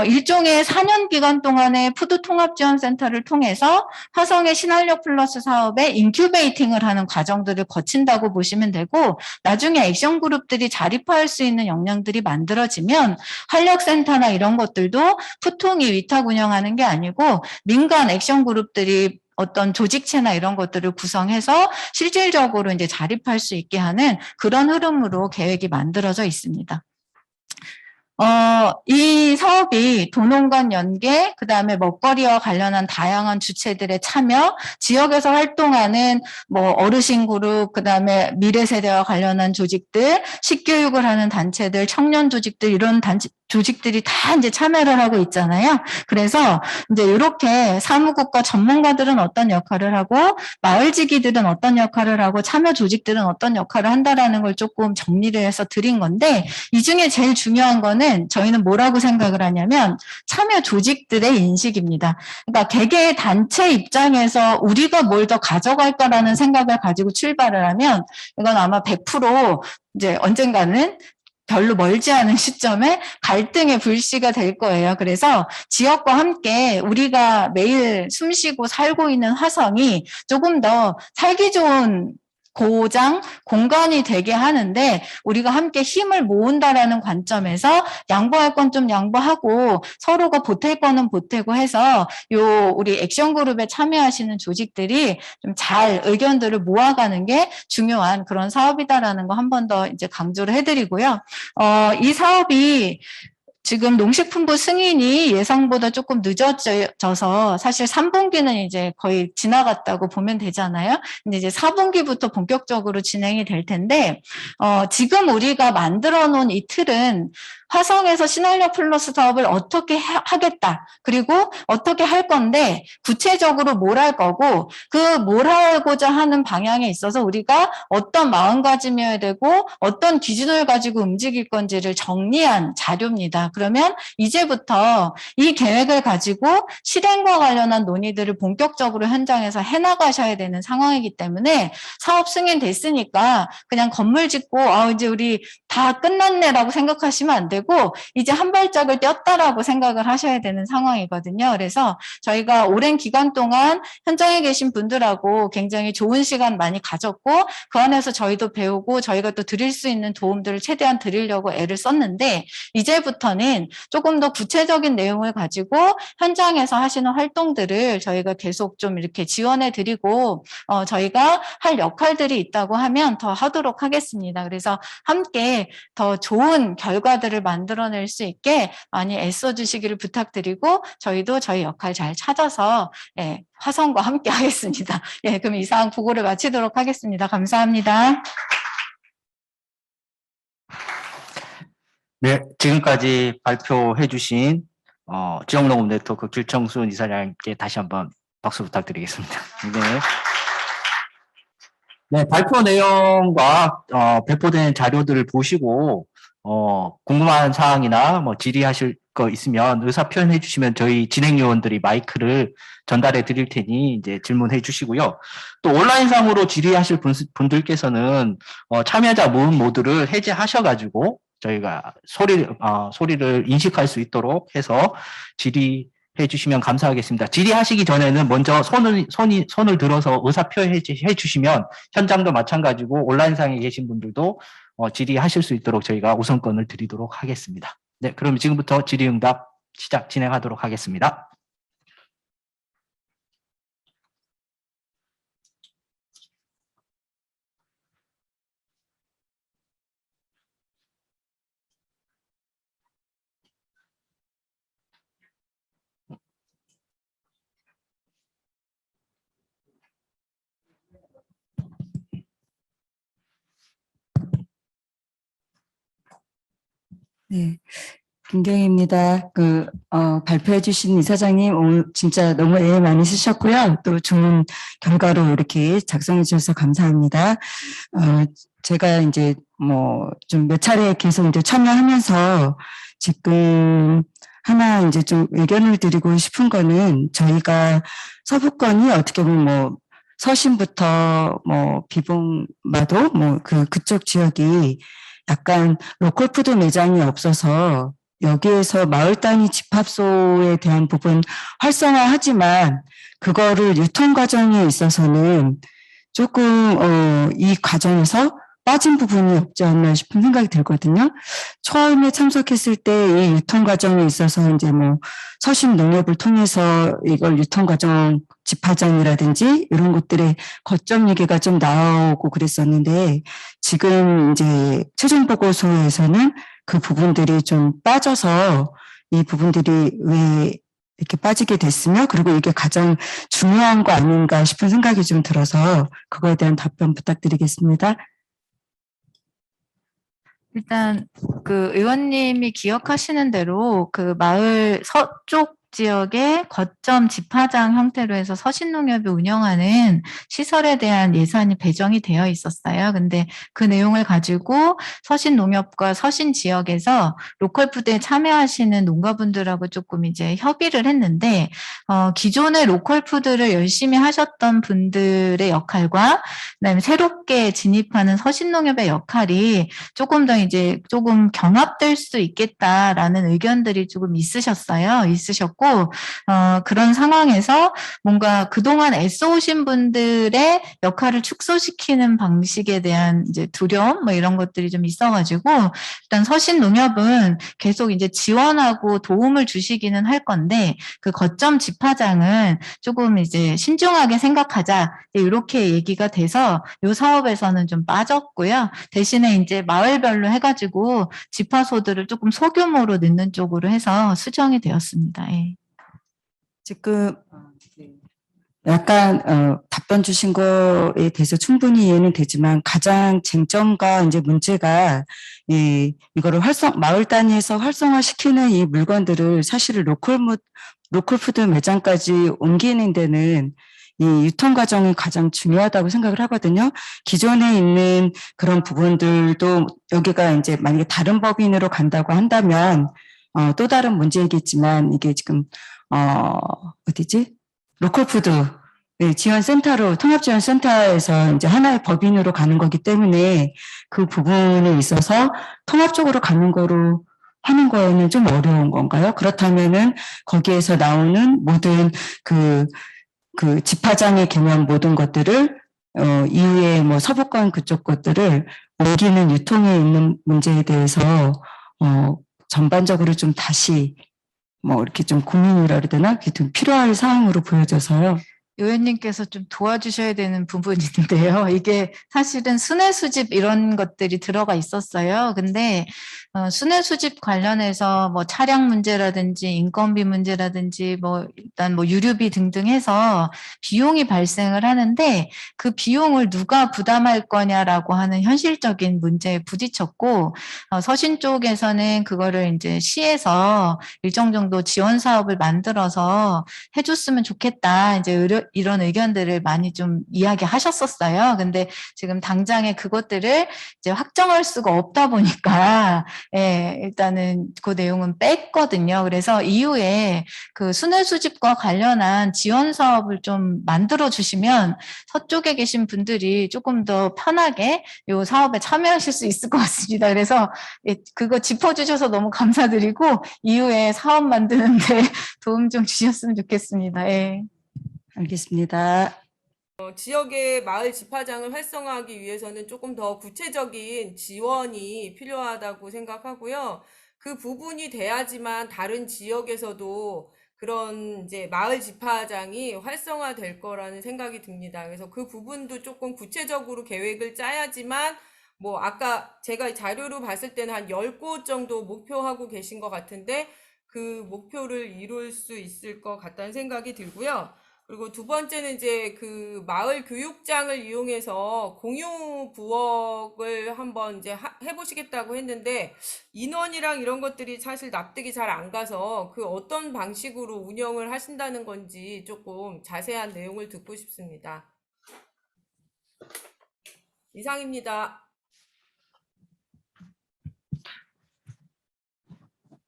일종의 4년 기간 동안의 푸드 통합지원센터를 통해서 화성의 신활력 플러스 사업에 인큐베이팅을 하는 과정들을 거친다고 보시면 되고 나중에 액션 그룹들이 자립할 수 있는 역량들이 만들어지면 활력센터나 이런 것들도 푸통이 위탁 운영하는 게 아니고 민간 액션 그룹들이 어떤 조직체나 이런 것들을 구성해서 실질적으로 이제 자립할 수 있게 하는 그런 흐름으로 계획이 만들어져 있습니다. 이 사업이 도농간 연계, 그 다음에 먹거리와 관련한 다양한 주체들의 참여, 지역에서 활동하는 뭐 어르신 그룹, 그 다음에 미래 세대와 관련한 조직들, 식교육을 하는 단체들, 청년 조직들, 이런 조직들이 다 이제 참여를 하고 있잖아요. 그래서 이제 이렇게 사무국과 전문가들은 어떤 역할을 하고, 마을지기들은 어떤 역할을 하고, 참여 조직들은 어떤 역할을 한다라는 걸 조금 정리를 해서 드린 건데, 이 중에 제일 중요한 거는 저희는 뭐라고 생각을 하냐면 참여 조직들의 인식입니다. 그러니까 개개 단체 입장에서 우리가 뭘 더 가져갈까라는 생각을 가지고 출발을 하면 이건 아마 100% 이제 언젠가는 별로 멀지 않은 시점에 갈등의 불씨가 될 거예요. 그래서 지역과 함께 우리가 매일 숨쉬고 살고 있는 화성이 조금 더 살기 좋은 공간이 되게 하는데 우리가 함께 힘을 모은다라는 관점에서 양보할 건 좀 양보하고 서로가 보탤 거는 보태고 해서 우리 액션 그룹에 참여하시는 조직들이 좀 잘 의견들을 모아가는 게 중요한 그런 사업이다라는 거 한 번 더 이제 강조를 해드리고요. 이 사업이 지금 농식품부 승인이 예상보다 조금 늦어져서 사실 3분기는 이제 거의 지나갔다고 보면 되잖아요. 근데 이제 4분기부터 본격적으로 진행이 될 텐데, 지금 우리가 만들어 놓은 이 틀은 화성에서 신활력 플러스 사업을 어떻게 하겠다. 그리고 어떻게 할 건데 구체적으로 뭘 할 거고 그 뭘 하고자 하는 방향에 있어서 우리가 어떤 마음가짐이어야 되고 어떤 기준을 가지고 움직일 건지를 정리한 자료입니다. 그러면 이제부터 이 계획을 가지고 실행과 관련한 논의들을 본격적으로 현장에서 해나가셔야 되는 상황이기 때문에 사업 승인됐으니까 그냥 건물 짓고 이제 우리 다 끝났네라고 생각하시면 안 되고 이제 한 발짝을 뛰었다라고 생각을 하셔야 되는 상황이거든요. 그래서 저희가 오랜 기간 동안 현장에 계신 분들하고 굉장히 좋은 시간 많이 가졌고 그 안에서 저희도 배우고 저희가 또 드릴 수 있는 도움들을 최대한 드리려고 애를 썼는데 이제부터는 조금 더 구체적인 내용을 가지고 현장에서 하시는 활동들을 저희가 계속 좀 이렇게 지원해 드리고 저희가 할 역할들이 있다고 하면 더 하도록 하겠습니다. 그래서 함께 더 좋은 결과들을 만들어낼 수 있게 많이 애써 주시기를 부탁드리고 저희도 저희 역할 잘 찾아서 화성과 함께 하겠습니다. 그럼 이상 보고를 마치도록 하겠습니다. 감사합니다. 네, 지금까지 발표해 주신 지역농업 네트워크 길청순 이사장님께 다시 한번 박수 부탁드리겠습니다. 네. 네, 발표 내용과 배포된 자료들을 보시고 궁금한 사항이나 뭐 질의하실 거 있으면 의사 표현해 주시면 저희 진행 요원들이 마이크를 전달해 드릴 테니 이제 질문해 주시고요. 또 온라인상으로 질의하실 분들께서는 참여자 모음 모드를 해제하셔가지고 저희가 소리를 인식할 수 있도록 해서 질의해 주시면 감사하겠습니다. 질의하시기 전에는 먼저 손을 들어서 의사 표현해 주시면 현장도 마찬가지고 온라인상에 계신 분들도 질의하실 수 있도록 저희가 우선권을 드리도록 하겠습니다. 네, 그럼 지금부터 질의응답 진행하도록 하겠습니다. 네. 김경희입니다. 발표해 주신 이사장님, 오늘 진짜 너무 애 많이 쓰셨고요. 또 좋은 결과로 이렇게 작성해 주셔서 감사합니다. 제가 이제 좀 몇 차례 계속 이제 참여하면서 지금 하나 이제 좀 의견을 드리고 싶은 거는 저희가 서부권이 어떻게 보면 서신부터 비봉마도 그쪽 지역이 약간 로컬푸드 매장이 없어서 여기에서 마을 단위 집합소에 대한 부분 활성화하지만 그거를 유통 과정에 있어서는 조금 이 과정에서 빠진 부분이 없지 않나 싶은 생각이 들거든요. 처음에 참석했을 때 이 유통 과정에 있어서 이제 서신 농협을 통해서 이걸 유통 과정 집화장이라든지 이런 것들의 거점 얘기가 좀 나오고 그랬었는데 지금 이제 최종 보고서에서는 그 부분들이 좀 빠져서 이 부분들이 왜 이렇게 빠지게 됐으며 그리고 이게 가장 중요한 거 아닌가 싶은 생각이 좀 들어서 그거에 대한 답변 부탁드리겠습니다. 일단 그 의원님이 기억하시는 대로 그 마을 서쪽 지역의 거점 집화장 형태로 해서 서신농협이 운영하는 시설에 대한 예산이 배정이 되어 있었어요. 근데 그 내용을 가지고 서신농협과 서신 지역에서 로컬푸드에 참여하시는 농가분들하고 조금 이제 협의를 했는데 기존의 로컬푸드를 열심히 하셨던 분들의 역할과 그다음에 새롭게 진입하는 서신농협의 역할이 조금 더 이제 조금 경합될 수 있겠다라는 의견들이 조금 있으셨고 그런 상황에서 뭔가 그동안 애써오신 분들의 역할을 축소시키는 방식에 대한 이제 두려움 이런 것들이 좀 있어가지고 일단 서신농협은 계속 이제 지원하고 도움을 주시기는 할 건데 그 거점 집화장은 조금 이제 신중하게 생각하자 이렇게 얘기가 돼서 이 사업에서는 좀 빠졌고요. 대신에 이제 마을별로 해가지고 집화소들을 조금 소규모로 넣는 쪽으로 해서 수정이 되었습니다. 예. 지금 약간 답변 주신 거에 대해서 충분히 이해는 되지만 가장 쟁점과 이제 문제가 이거를 마을 단위에서 활성화시키는 이 물건들을 사실은 로컬푸드 매장까지 옮기는 데는 이 유통 과정이 가장 중요하다고 생각을 하거든요. 기존에 있는 그런 부분들도 여기가 이제 만약에 다른 법인으로 간다고 한다면 또 다른 문제이겠지만 이게 지금 어디지? 로컬푸드 지원센터로 통합지원센터에서 이제 하나의 법인으로 가는 거기 때문에 그 부분에 있어서 통합적으로 가는 거로 하는 거에는 좀 어려운 건가요? 그렇다면은 거기에서 나오는 모든 그 집화장의 개념 모든 것들을 이후에 뭐 서부권 그쪽 것들을 옮기는 유통에 있는 문제에 대해서 전반적으로 좀 다시 뭐 이렇게 좀 고민이라 그래야 되나? 그게 좀 필요할 사항으로 보여져서요. 의원님께서 좀 도와주셔야 되는 부분이 있는데요. 이게 사실은 순회 수집 이런 것들이 들어가 있었어요. 근데 순회 수집 관련해서 뭐 차량 문제라든지 인건비 문제라든지 뭐 일단 뭐 유류비 등등 해서 비용이 발생을 하는데 그 비용을 누가 부담할 거냐라고 하는 현실적인 문제에 부딪혔고 서신 쪽에서는 그거를 이제 시에서 일정 정도 지원 사업을 만들어서 해줬으면 좋겠다. 이제 이런 의견들을 많이 좀 이야기하셨었어요. 근데 지금 당장에 그것들을 이제 확정할 수가 없다 보니까 예, 일단은 그 내용은 뺐거든요. 그래서 이후에 그 순회 수집과 관련한 지원 사업을 좀 만들어 주시면 서쪽에 계신 분들이 조금 더 편하게 이 사업에 참여하실 수 있을 것 같습니다. 그래서 그거 짚어주셔서 너무 감사드리고 이후에 사업 만드는데 도움 좀 주셨으면 좋겠습니다. 예. 알겠습니다. 지역의 마을 집화장을 활성화하기 위해서는 조금 더 구체적인 지원이 필요하다고 생각하고요. 그 부분이 돼야지만 다른 지역에서도 그런 이제 마을 집화장이 활성화될 거라는 생각이 듭니다. 그래서 그 부분도 조금 구체적으로 계획을 짜야지만 뭐 아까 제가 자료로 봤을 때는 한 10곳 정도 목표하고 계신 것 같은데 그 목표를 이룰 수 있을 것 같다는 생각이 들고요. 그리고 두 번째는 이제 그 마을 교육장을 이용해서 공유 부엌을 한번 이제 해보시겠다고 했는데 인원이랑 이런 것들이 사실 납득이 잘 안 가서 그 어떤 방식으로 운영을 하신다는 건지 조금 자세한 내용을 듣고 싶습니다. 이상입니다.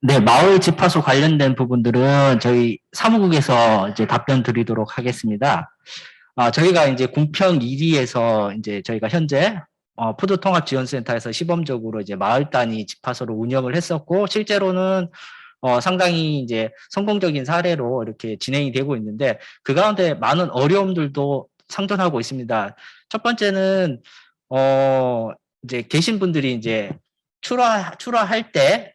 네, 마을 집화소 관련된 부분들은 저희 사무국에서 이제 답변 드리도록 하겠습니다. 저희가 이제 공평 1위에서 이제 저희가 현재 푸드통합지원센터에서 시범적으로 이제 마을 단위 집화소를 운영을 했었고, 실제로는 상당히 이제 성공적인 사례로 이렇게 진행이 되고 있는데, 그 가운데 많은 어려움들도 상존하고 있습니다. 첫 번째는 이제 계신 분들이 이제 출하할 때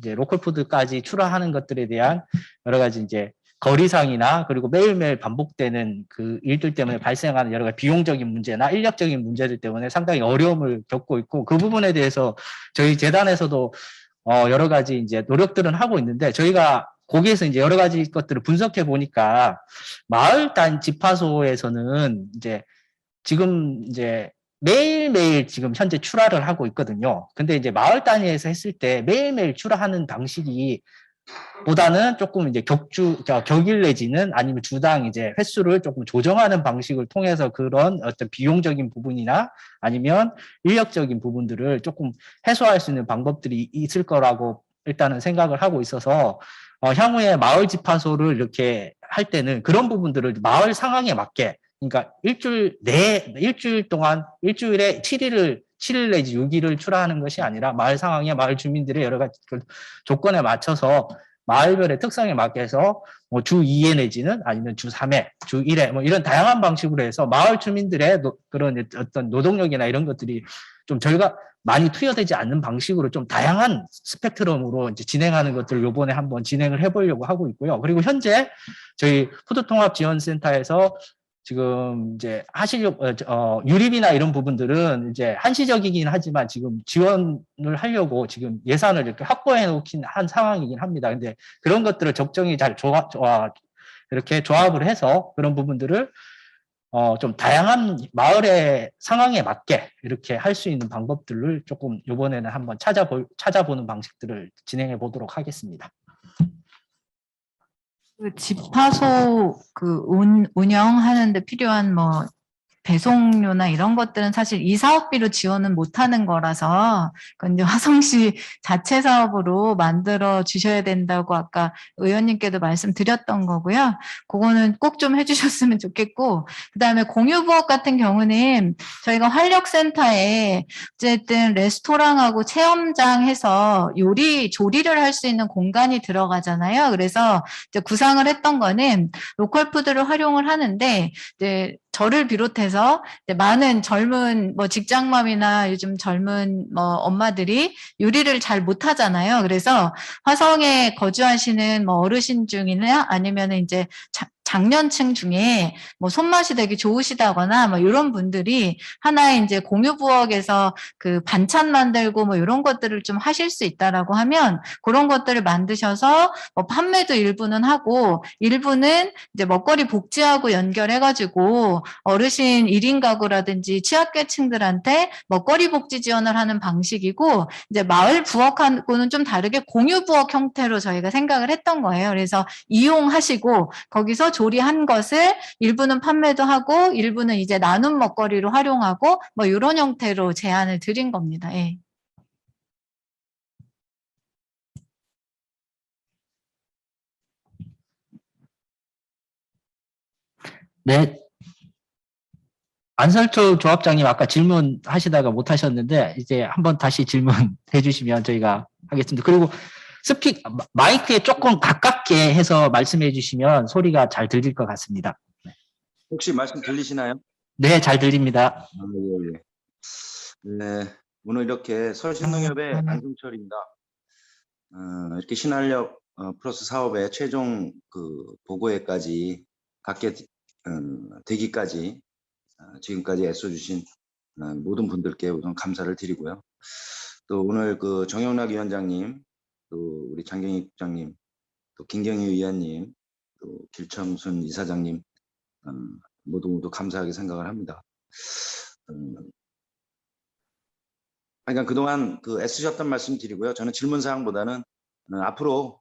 이제 로컬푸드까지 출하하는 것들에 대한 여러 가지 이제 거리상이나 그리고 매일매일 반복되는 그 일들 때문에 발생하는 여러 가지 비용적인 문제나 인력적인 문제들 때문에 상당히 어려움을 겪고 있고, 그 부분에 대해서 저희 재단에서도 여러 가지 이제 노력들은 하고 있는데, 저희가 거기에서 이제 여러 가지 것들을 분석해 보니까 마을 단 집화소에서는 이제 지금 이제 매일매일 지금 현재 출하를 하고 있거든요. 근데 이제 마을 단위에서 했을 때 매일매일 출하하는 방식이 보다는 조금 이제 격일 내지는 아니면 주당 이제 횟수를 조금 조정하는 방식을 통해서 그런 어떤 비용적인 부분이나 아니면 인력적인 부분들을 조금 해소할 수 있는 방법들이 있을 거라고 일단은 생각을 하고 있어서 향후에 마을 집화소를 이렇게 할 때는 그런 부분들을 마을 상황에 맞게, 그러니까 일주일 동안 일주일에 7일 내지 6일을 출하하는 것이 아니라 마을 상황에 마을 주민들의 여러 가지 조건에 맞춰서 마을별의 특성에 맞게 해서 뭐 주 2회 내지는 아니면 주 3회, 주 1회 뭐 이런 다양한 방식으로 해서 마을 주민들의 그런 어떤 노동력이나 이런 것들이 좀 저희가 많이 투여되지 않는 방식으로 좀 다양한 스펙트럼으로 이제 진행하는 것들을 이번에 한번 진행을 해보려고 하고 있고요. 그리고 현재 저희 푸드통합지원센터에서 지금 이제 유립이나 이런 부분들은 이제 한시적이긴 하지만 지금 지원을 하려고 지금 예산을 이렇게 확보해 놓긴 한 상황이긴 합니다. 근데 그런 것들을 적정히 잘 이렇게 조합을 해서 그런 부분들을 좀 다양한 마을의 상황에 맞게 이렇게 할 수 있는 방법들을 조금 이번에는 한번 찾아보는 방식들을 진행해 보도록 하겠습니다. 그 집화소 그 운영하는데 필요한 뭐 배송료나 이런 것들은 사실 이 사업비로 지원은 못하는 거라서 그건 이제 화성시 자체 사업으로 만들어 주셔야 된다고 아까 의원님께도 말씀드렸던 거고요. 그거는 꼭 좀 해주셨으면 좋겠고, 그다음에 공유 부엌 같은 경우는 저희가 활력센터에 어쨌든 레스토랑하고 체험장 해서 조리를 할 수 있는 공간이 들어가잖아요. 그래서 이제 구상을 했던 거는 로컬 푸드를 활용을 하는데, 이제 저를 비롯해서 이제 많은 젊은 뭐 직장맘이나 요즘 젊은 뭐 엄마들이 요리를 잘 못하잖아요. 그래서 화성에 거주하시는 뭐 어르신 중이나 아니면은 이제 장년층 중에 뭐 손맛이 되게 좋으시다거나 뭐 이런 분들이 하나의 이제 공유 부엌에서 그 반찬 만들고 뭐 이런 것들을 좀 하실 수 있다라고 하면 그런 것들을 만드셔서 뭐 판매도 일부는 하고 일부는 이제 먹거리 복지하고 연결해가지고 어르신 1인 가구라든지 취약계층들한테 먹거리 복지 지원을 하는 방식이고, 이제 마을 부엌하고는 좀 다르게 공유 부엌 형태로 저희가 생각을 했던 거예요. 그래서 이용하시고 거기서 조리한 것을 일부는 판매도 하고 일부는 이제 나눔 먹거리로 활용하고 뭐 이런 형태로 제안을 드린 겁니다. 예. 네. 안설초 조합장님 아까 질문하시다가 못 하셨는데 이제 한번 다시 질문해 주시면 저희가 하겠습니다. 그리고 마이크에 조금 가깝게 해서 말씀해 주시면 소리가 잘 들릴 것 같습니다. 혹시 말씀 들리시나요? 네, 잘 들립니다. 예, 예. 네, 오늘 이렇게 서울신농협의 안승철입니다. 이렇게 신한력 플러스 사업의 최종 그 보고회까지 갖게 되기까지 지금까지 애써주신 모든 분들께 우선 감사를 드리고요. 또 오늘 그 정영락 위원장님, 또 우리 장경희 국장님, 또 김경희 의원님, 또 길청순 이사장님 모두 감사하게 생각을 합니다. 그러니까 그동안 그 애쓰셨던 말씀 드리고요. 저는 질문 사항보다는 앞으로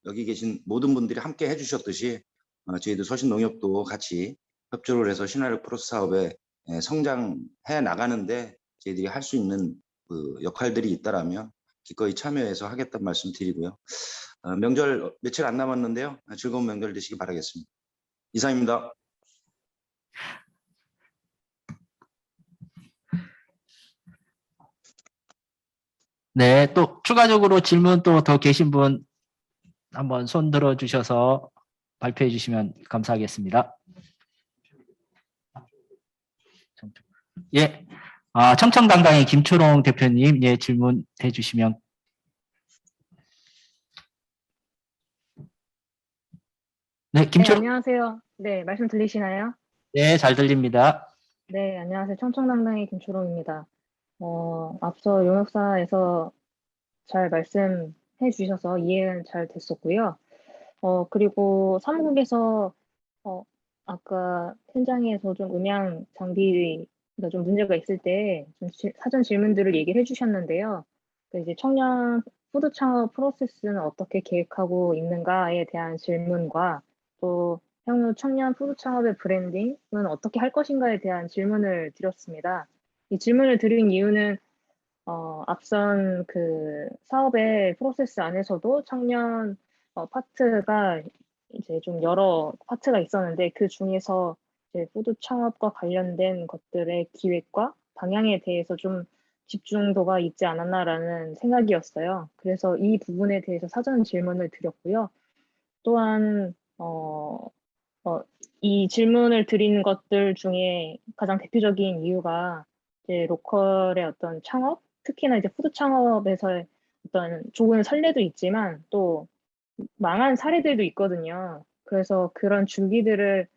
여기 계신 모든 분들이 함께 해주셨듯이 저희도 서신농협도 같이 협조를 해서 신한력 플러스 사업에 성장해 나가는데 저희들이 할 수 있는 그 역할들이 있다라면 기꺼이 참여해서 하겠다는 말씀 드리고요. 명절 며칠 안 남았는데요. 즐거운 명절 되시기 바라겠습니다. 이상입니다. 네, 또 추가적으로 질문 또 더 계신 분 한번 손 들어 주셔서 발표해 주시면 감사하겠습니다. 예, 청청당당의 김초롱 대표님, 예, 질문해 주시면. 네, 네, 안녕하세요. 네, 말씀 들리시나요? 네, 잘 들립니다. 네, 안녕하세요. 청청당당의 김초롱입니다. 앞서 용역사에서 잘 말씀해 주셔서 이해는 잘 됐었고요. 그리고 사무국에서 아까 현장에서 좀 음향 장비가 좀 문제가 있을 때 좀 사전 질문들을 얘기를 해주셨는데요. 이제 청년 푸드 창업 프로세스는 어떻게 계획하고 있는가에 대한 질문과 또 향후 청년 푸드 창업의 브랜딩은 어떻게 할 것인가에 대한 질문을 드렸습니다. 이 질문을 드린 이유는 앞선 그 사업의 프로세스 안에서도 청년 파트가 이제 좀 여러 파트가 있었는데 그 중에서 이제 푸드 창업과 관련된 것들의 기획과 방향에 대해서 좀 집중도가 있지 않았나라는 생각이었어요. 그래서 이 부분에 대해서 사전 질문을 드렸고요. 또한 이 질문을 드린 것들 중에 가장 대표적인 이유가 이제 로컬의 어떤 창업, 특히나 이제 푸드 창업에서의 어떤 좋은 선례도 있지만 또 망한 사례들도 있거든요. 그래서 그런 주기들을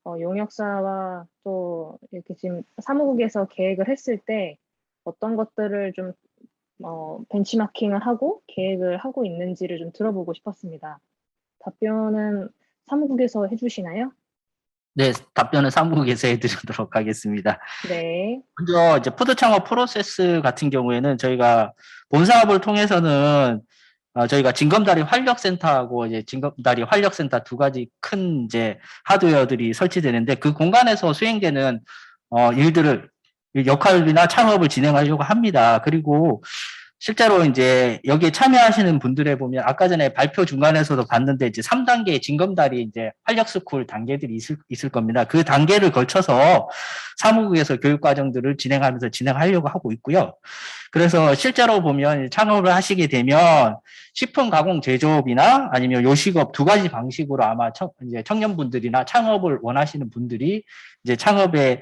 용역사와 또 이렇게 지금 사무국에서 계획을 했을 때 어떤 것들을 좀 벤치마킹을 하고 계획을 하고 있는지를 좀 들어보고 싶었습니다. 답변은 사무국에서 해주시나요? 네, 답변은 사무국에서 해드리도록 하겠습니다. 네. 먼저 이제 푸드 창업 프로세스 같은 경우에는 저희가 본 사업을 통해서는 저희가 징검다리 활력센터하고 이제 징검다리 활력센터 두 가지 큰 이제 하드웨어들이 설치되는데 그 공간에서 수행되는 일들을 역할이나 창업을 진행하려고 합니다. 그리고 실제로 이제 여기에 참여하시는 분들에 보면 아까 전에 발표 중간에서도 봤는데 이제 3단계 징검다리 이제 활력스쿨 단계들이 있을 겁니다. 그 단계를 거쳐서 사무국에서 교육 과정들을 진행하려고 하고 있고요. 그래서 실제로 보면 창업을 하시게 되면 식품 가공 제조업이나 아니면 요식업 두 가지 방식으로 아마 이제 청년분들이나 창업을 원하시는 분들이 이제 창업에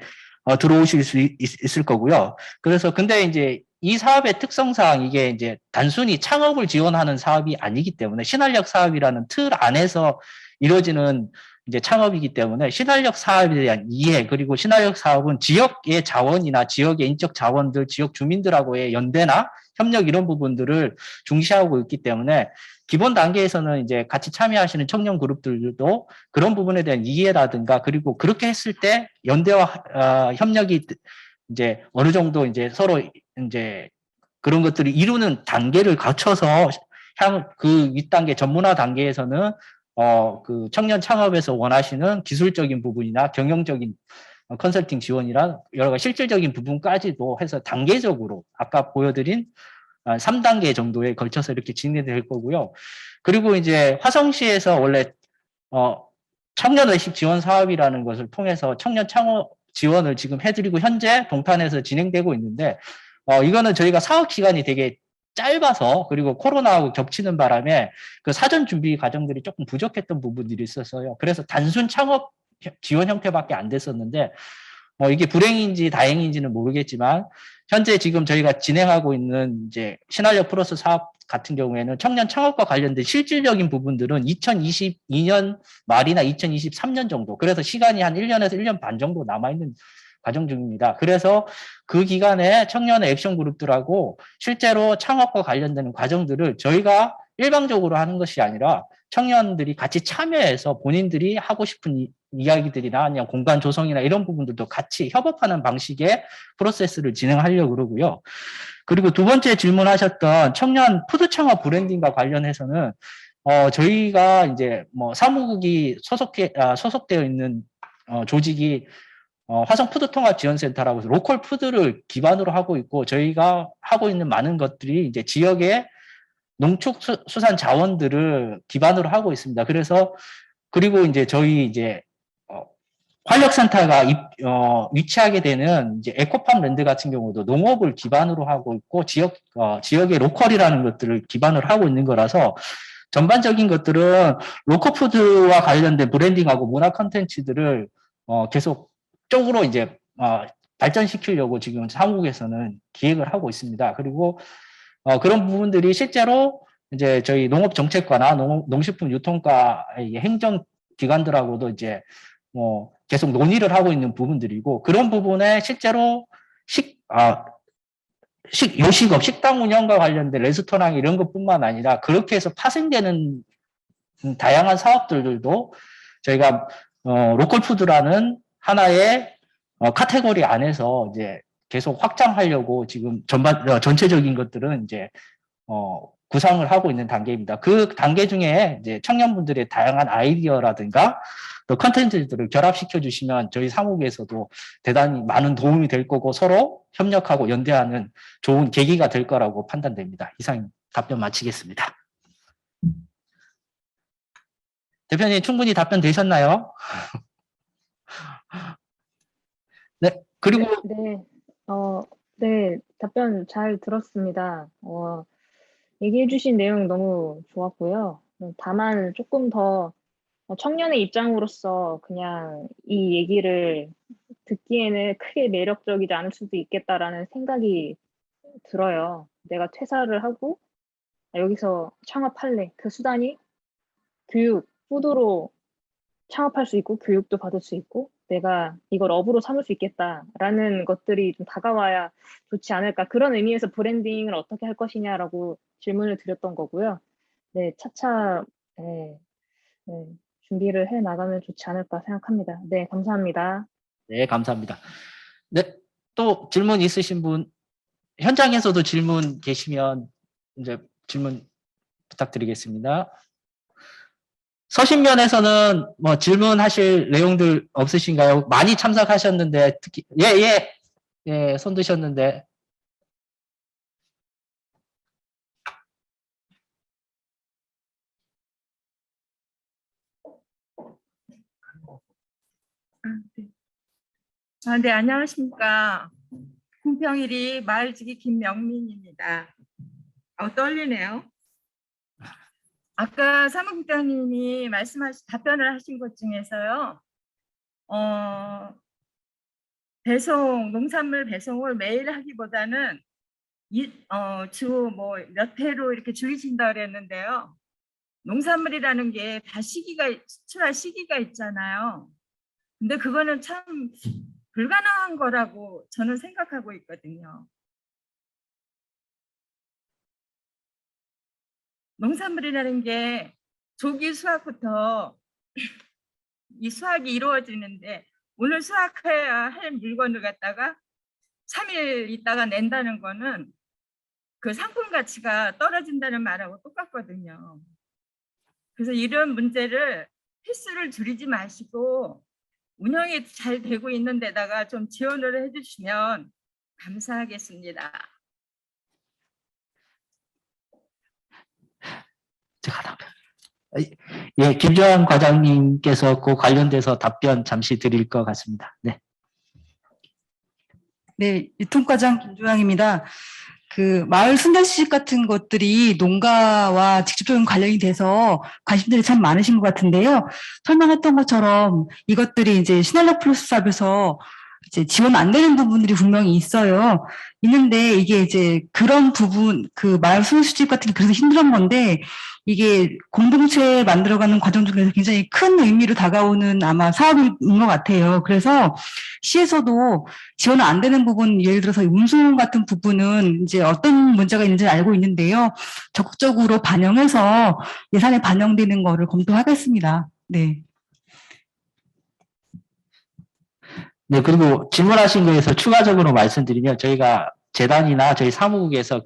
들어오실 수 있을 거고요. 그래서 근데 이제 이 사업의 특성상 이게 이제 단순히 창업을 지원하는 사업이 아니기 때문에 신활력 사업이라는 틀 안에서 이루어지는 이제 창업이기 때문에 신활력 사업에 대한 이해 그리고 신활력 사업은 지역의 자원이나 지역의 인적 자원들, 지역 주민들하고의 연대나 협력 이런 부분들을 중시하고 있기 때문에 기본 단계에서는 이제 같이 참여하시는 청년 그룹들도 그런 부분에 대한 이해라든가 그리고 그렇게 했을 때 연대와 협력이 이제 어느 정도 이제 서로 이제 그런 것들을 이루는 단계를 거쳐서 그 윗단계 전문화 단계에서는 그 청년 창업에서 원하시는 기술적인 부분이나 경영적인 컨설팅 지원이나 여러 가지 실질적인 부분까지도 해서 단계적으로 아까 보여드린 3단계 정도에 걸쳐서 이렇게 진행될 거고요. 그리고 이제 화성시에서 원래 청년 외식 지원 사업이라는 것을 통해서 청년 창업 지원을 지금 해드리고 현재 동탄에서 진행되고 있는데 이거는 저희가 사업 기간이 되게 짧아서 그리고 코로나하고 겹치는 바람에 그 사전 준비 과정들이 조금 부족했던 부분들이 있었어요. 그래서 단순 창업 지원 형태밖에 안 됐었는데 이게 불행인지 다행인지는 모르겠지만 현재 지금 저희가 진행하고 있는 이제 신활력 플러스 사업 같은 경우에는 청년 창업과 관련된 실질적인 부분들은 2022년 말이나 2023년 정도 그래서 시간이 한 1년에서 1년 반 정도 남아있는 과정 중입니다. 그래서 그 기간에 청년의 액션 그룹들하고 실제로 창업과 관련되는 과정들을 저희가 일방적으로 하는 것이 아니라 청년들이 같이 참여해서 본인들이 하고 싶은 이야기들이나 아니면 공간 조성이나 이런 부분들도 같이 협업하는 방식의 프로세스를 진행하려고 그러고요. 그리고 두 번째 질문하셨던 청년 푸드 창업 브랜딩과 관련해서는 저희가 이제 뭐 사무국이 소속되어 있는 조직이 화성 푸드 통합 지원센터라고 해서 로컬 푸드를 기반으로 하고 있고 저희가 하고 있는 많은 것들이 이제 지역의 농축수산 자원들을 기반으로 하고 있습니다. 그래서 그리고 이제 저희 이제 활력센터가 위치하게 되는 이제 에코팜 랜드 같은 경우도 농업을 기반으로 하고 있고 지역의 로컬이라는 것들을 기반으로 하고 있는 거라서 전반적인 것들은 로컬푸드와 관련된 브랜딩하고 문화 콘텐츠들을 계속 쪽으로 이제 발전시키려고 지금 사무국에서는 기획을 하고 있습니다. 그리고 그런 부분들이 실제로 이제 저희 농업정책과나 농식품 유통과의 행정기관들하고도 이제 계속 논의를 하고 있는 부분들이고 그런 부분에 실제로 요식업, 식당 운영과 관련된 레스토랑 이런 것뿐만 아니라 그렇게 해서 파생되는 다양한 사업들도 저희가 로컬푸드라는 하나의 카테고리 안에서 이제 계속 확장하려고 지금 전체적인 것들은 이제 구상을 하고 있는 단계입니다. 그 단계 중에 이제 청년분들의 다양한 아이디어라든가 또 컨텐츠들을 결합시켜 주시면 저희 사무국에서도 대단히 많은 도움이 될 거고 서로 협력하고 연대하는 좋은 계기가 될 거라고 판단됩니다. 이상 답변 마치겠습니다. 대표님 충분히 답변 되셨나요? 네, 그리고 네, 답변 잘 들었습니다. 얘기해 주신 내용 너무 좋았고요. 다만 조금 더 청년의 입장으로서 그냥 이 얘기를 듣기에는 크게 매력적이지 않을 수도 있겠다라는 생각이 들어요. 내가 퇴사를 하고 여기서 창업할래. 그 수단이 교육, 푸드로 창업할 수 있고 교육도 받을 수 있고 내가 이걸 업으로 삼을 수 있겠다라는 것들이 좀 다가와야 좋지 않을까. 그런 의미에서 브랜딩을 어떻게 할 것이냐라고 질문을 드렸던 거고요. 네, 차차 준비를 해 나가면 좋지 않을까 생각합니다. 네, 감사합니다. 네, 감사합니다. 네, 또 질문 있으신 분 현장에서도 질문 계시면 이제 질문 부탁드리겠습니다. 서신면에서는 뭐 질문하실 내용들 없으신가요? 많이 참석하셨는데 특히 예, 손 드셨는데. 네, 안녕하십니까. 궁평일이 마을지기 김명민입니다. 떨리네요. 아까 사무국장님이 답변을 하신 것 중에서요, 농산물 배송을 매일 하기보다는 주 몇 회로 이렇게 줄이신다 그랬는데요. 농산물이라는 게 다 수출할 시기가 있잖아요. 근데 그거는 참 불가능한 거라고 저는 생각하고 있거든요. 농산물이라는 게 조기 수확부터 이 수확이 이루어지는데 오늘 수확해야 할 물건을 갖다가 3일 있다가 낸다는 거는 그 상품 가치가 떨어진다는 말하고 똑같거든요. 그래서 이런 문제를 횟수를 줄이지 마시고 운영이 잘 되고 있는 데다가 좀 지원을 해주시면 감사하겠습니다. 예, 김조한 과장님께서 그 관련돼서 답변 잠시 드릴 것 같습니다. 네. 네, 유통과장 김조양입니다. 그 마을 순대 시식 같은 것들이 농가와 직접적인 관련이 돼서 관심들이 참 많으신 것 같은데요. 설명했던 것처럼 이것들이 이제 시날력 플러스 사업에서 이제 지원 안 되는 부분들이 분명히 있어요. 있는데 이게 이제 그런 부분, 그 마을 순대 시식 같은 게 그래서 힘든 건데 이게 공동체 만들어가는 과정 중에서 굉장히 큰 의미로 다가오는 아마 사업인 것 같아요. 그래서 시에서도 지원 안 되는 부분, 예를 들어서 운송 같은 부분은 이제 어떤 문제가 있는지 알고 있는데요. 적극적으로 반영해서 예산에 반영되는 거를 검토하겠습니다. 네. 네, 그리고 질문하신 거에서 추가적으로 말씀드리면 저희가 재단이나 저희 사무국에서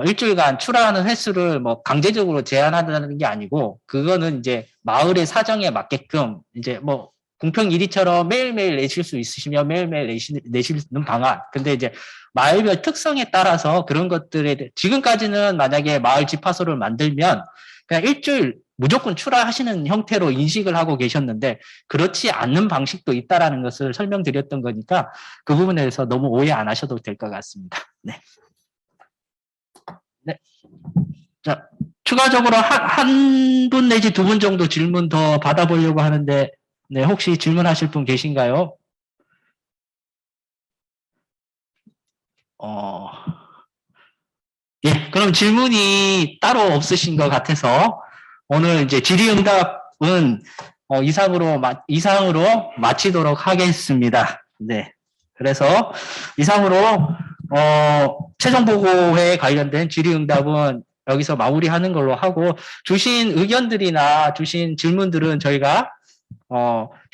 일주일간 출하하는 횟수를 뭐 강제적으로 제한한다는 게 아니고 그거는 이제 마을의 사정에 맞게끔 이제 뭐 공평 1위처럼 매일매일 내실 수 있으시면 매일매일 내시는 방안. 근데 이제 마을별 특성에 따라서 그런 것들에 지금까지는 만약에 마을 집화소를 만들면 그냥 일주일 무조건 출하하시는 형태로 인식을 하고 계셨는데 그렇지 않는 방식도 있다라는 것을 설명드렸던 거니까 그 부분에 대해서 너무 오해 안 하셔도 될 것 같습니다. 네. 네. 자, 추가적으로 한 분 내지 두 분 정도 질문 더 받아보려고 하는데, 네, 혹시 질문하실 분 계신가요? 예, 그럼 질문이 따로 없으신 것 같아서 오늘 이제 질의응답은 이상으로 마치도록 하겠습니다. 네. 그래서 이상으로 최종보고회에 관련된 질의응답은 여기서 마무리하는 걸로 하고 주신 의견들이나 주신 질문들은 저희가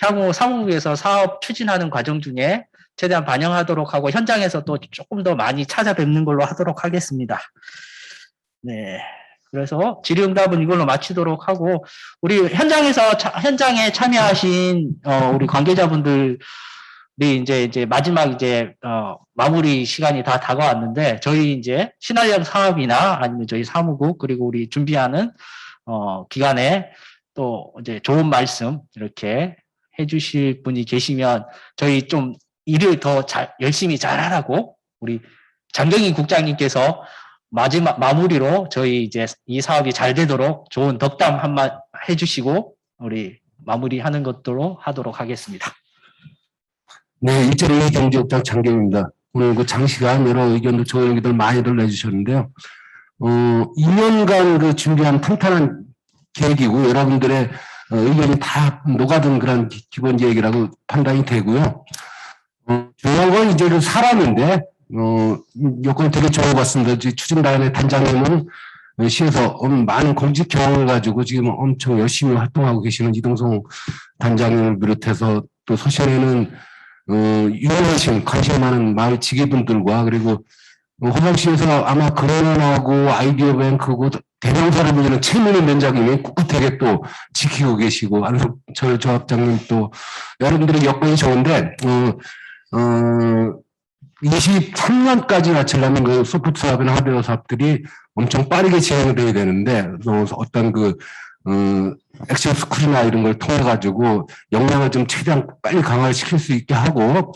향후 사무국에서 사업 추진하는 과정 중에 최대한 반영하도록 하고 현장에서 또 조금 더 많이 찾아뵙는 걸로 하도록 하겠습니다. 네. 그래서 질의응답은 이걸로 마치도록 하고 우리 현장에 참여하신 우리 관계자분들 이제 마지막 마무리 시간이 다 다가왔는데 저희 이제 신한력 사업이나 아니면 저희 사무국 그리고 우리 준비하는 기관에 또 이제 좋은 말씀 이렇게 해주실 분이 계시면 저희 좀 일을 더 열심히 잘하라고 우리 장경희 국장님께서 마지막 마무리로 저희 이제 이 사업이 잘 되도록 좋은 덕담 한마디 해주시고 우리 마무리하는 것으로 하도록 하겠습니다. 네, 일자리 경제업장 장경입니다. 오늘 그 장시간 여러 의견들, 좋은 의견들 많이들 내주셨는데요. 2년간 준비한 탄탄한 계획이고 여러분들의 의견이 다 녹아든 그런 기본 계획이라고 판단이 되고요. 중요한 건 이제 사람인데 여건이 되게 좋은 것 같습니다. 추진단의 단장님은 시에서 많은 공직 경험을 가지고 지금 엄청 열심히 활동하고 계시는 이동성 단장님을 비롯해서 또 서신에는 유명하신 관심 많은 마을 지게분들과 그리고 호남시에서 아마 근원하고 아이디어 뱅크고 대명사를 최민희 위원장님이 꿋꿋하게 또 지키고 계시고, 안석철 조합장님 또, 여러분들의 여건이 좋은데, 23년까지 마치려면 그 소프트 사업이나 하드웨어 사업들이 엄청 빠르게 진행돼야 되는데, 어떤 액션 스쿨이나 이런 걸 통해 가지고 역량을 좀 최대한 빨리 강화시킬 수 있게 하고,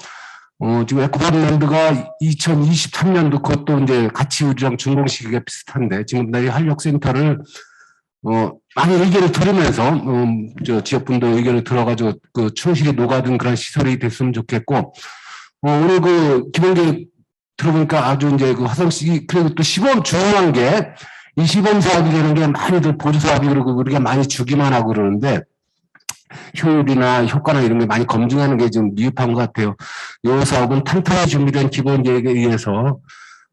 지금 에코파드랜드가 2023년도 그것도 이제 같이 우리랑 준공 시기가 비슷한데, 지금 이 한력센터를, 많이 의견을 들으면서, 지역분들 의견을 들어가지고 충실히 녹아든 그런 시설이 됐으면 좋겠고, 오늘 기본계획 들어보니까 아주 이제 화성시, 그리고 또 시범 중요한 게, 이 시범 사업이 되는 게 많이들 보조 사업이 그러고 우리가 많이 주기만 하고 그러는데, 효율이나 효과나 이런 게 많이 검증하는 게 좀 미흡한 것 같아요. 이 사업은 탄탄히 준비된 기본 계획에 의해서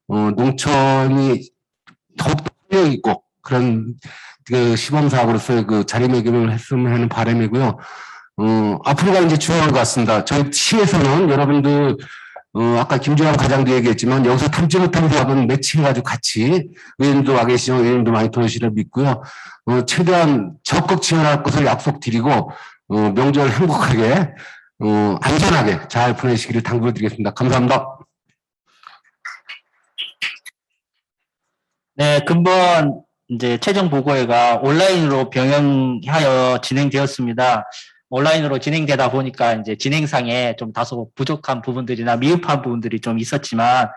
농촌이 더욱더 활력 있고 그런 시범 사업으로서의 자리매김을 했으면 하는 바람이고요. 앞으로가 이제 중요한 것 같습니다. 저희 시에서는 여러분들 아까 김조환 과장도 얘기했지만 여기서 탐지 못한 사업은 매칭해가지고 같이 의원님도 와 계시죠. 의원님도 많이 도우시리라 믿고요. 최대한 적극 지원할 것을 약속드리고 명절 행복하게 안전하게 잘 보내시기를 당부드리겠습니다. 감사합니다. 네, 근본 이제 최종 보고회가 온라인으로 병행하여 진행되었습니다. 온라인으로 진행되다 보니까 이제 진행상에 좀 다소 부족한 부분들이나 미흡한 부분들이 좀 있었지만,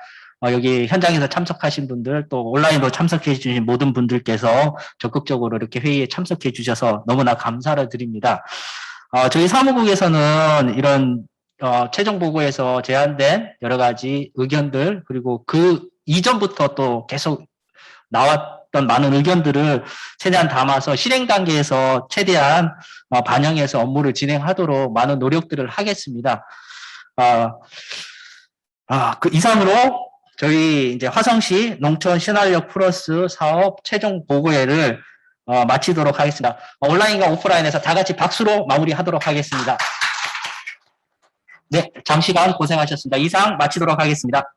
여기 현장에서 참석하신 분들 또 온라인으로 참석해 주신 모든 분들께서 적극적으로 이렇게 회의에 참석해 주셔서 너무나 감사를 드립니다. 저희 사무국에서는 이런 최종 보고에서 제안된 여러 가지 의견들, 그리고 그 이전부터 또 계속 나왔던 많은 의견들을 최대한 담아서 실행 단계에서 최대한 반영해서 업무를 진행하도록 많은 노력들을 하겠습니다. 그 이상으로 저희 이제 화성시 농촌 신활력 플러스 사업 최종 보고회를 마치도록 하겠습니다. 온라인과 오프라인에서 다 같이 박수로 마무리하도록 하겠습니다. 네, 장시간 고생하셨습니다. 이상 마치도록 하겠습니다.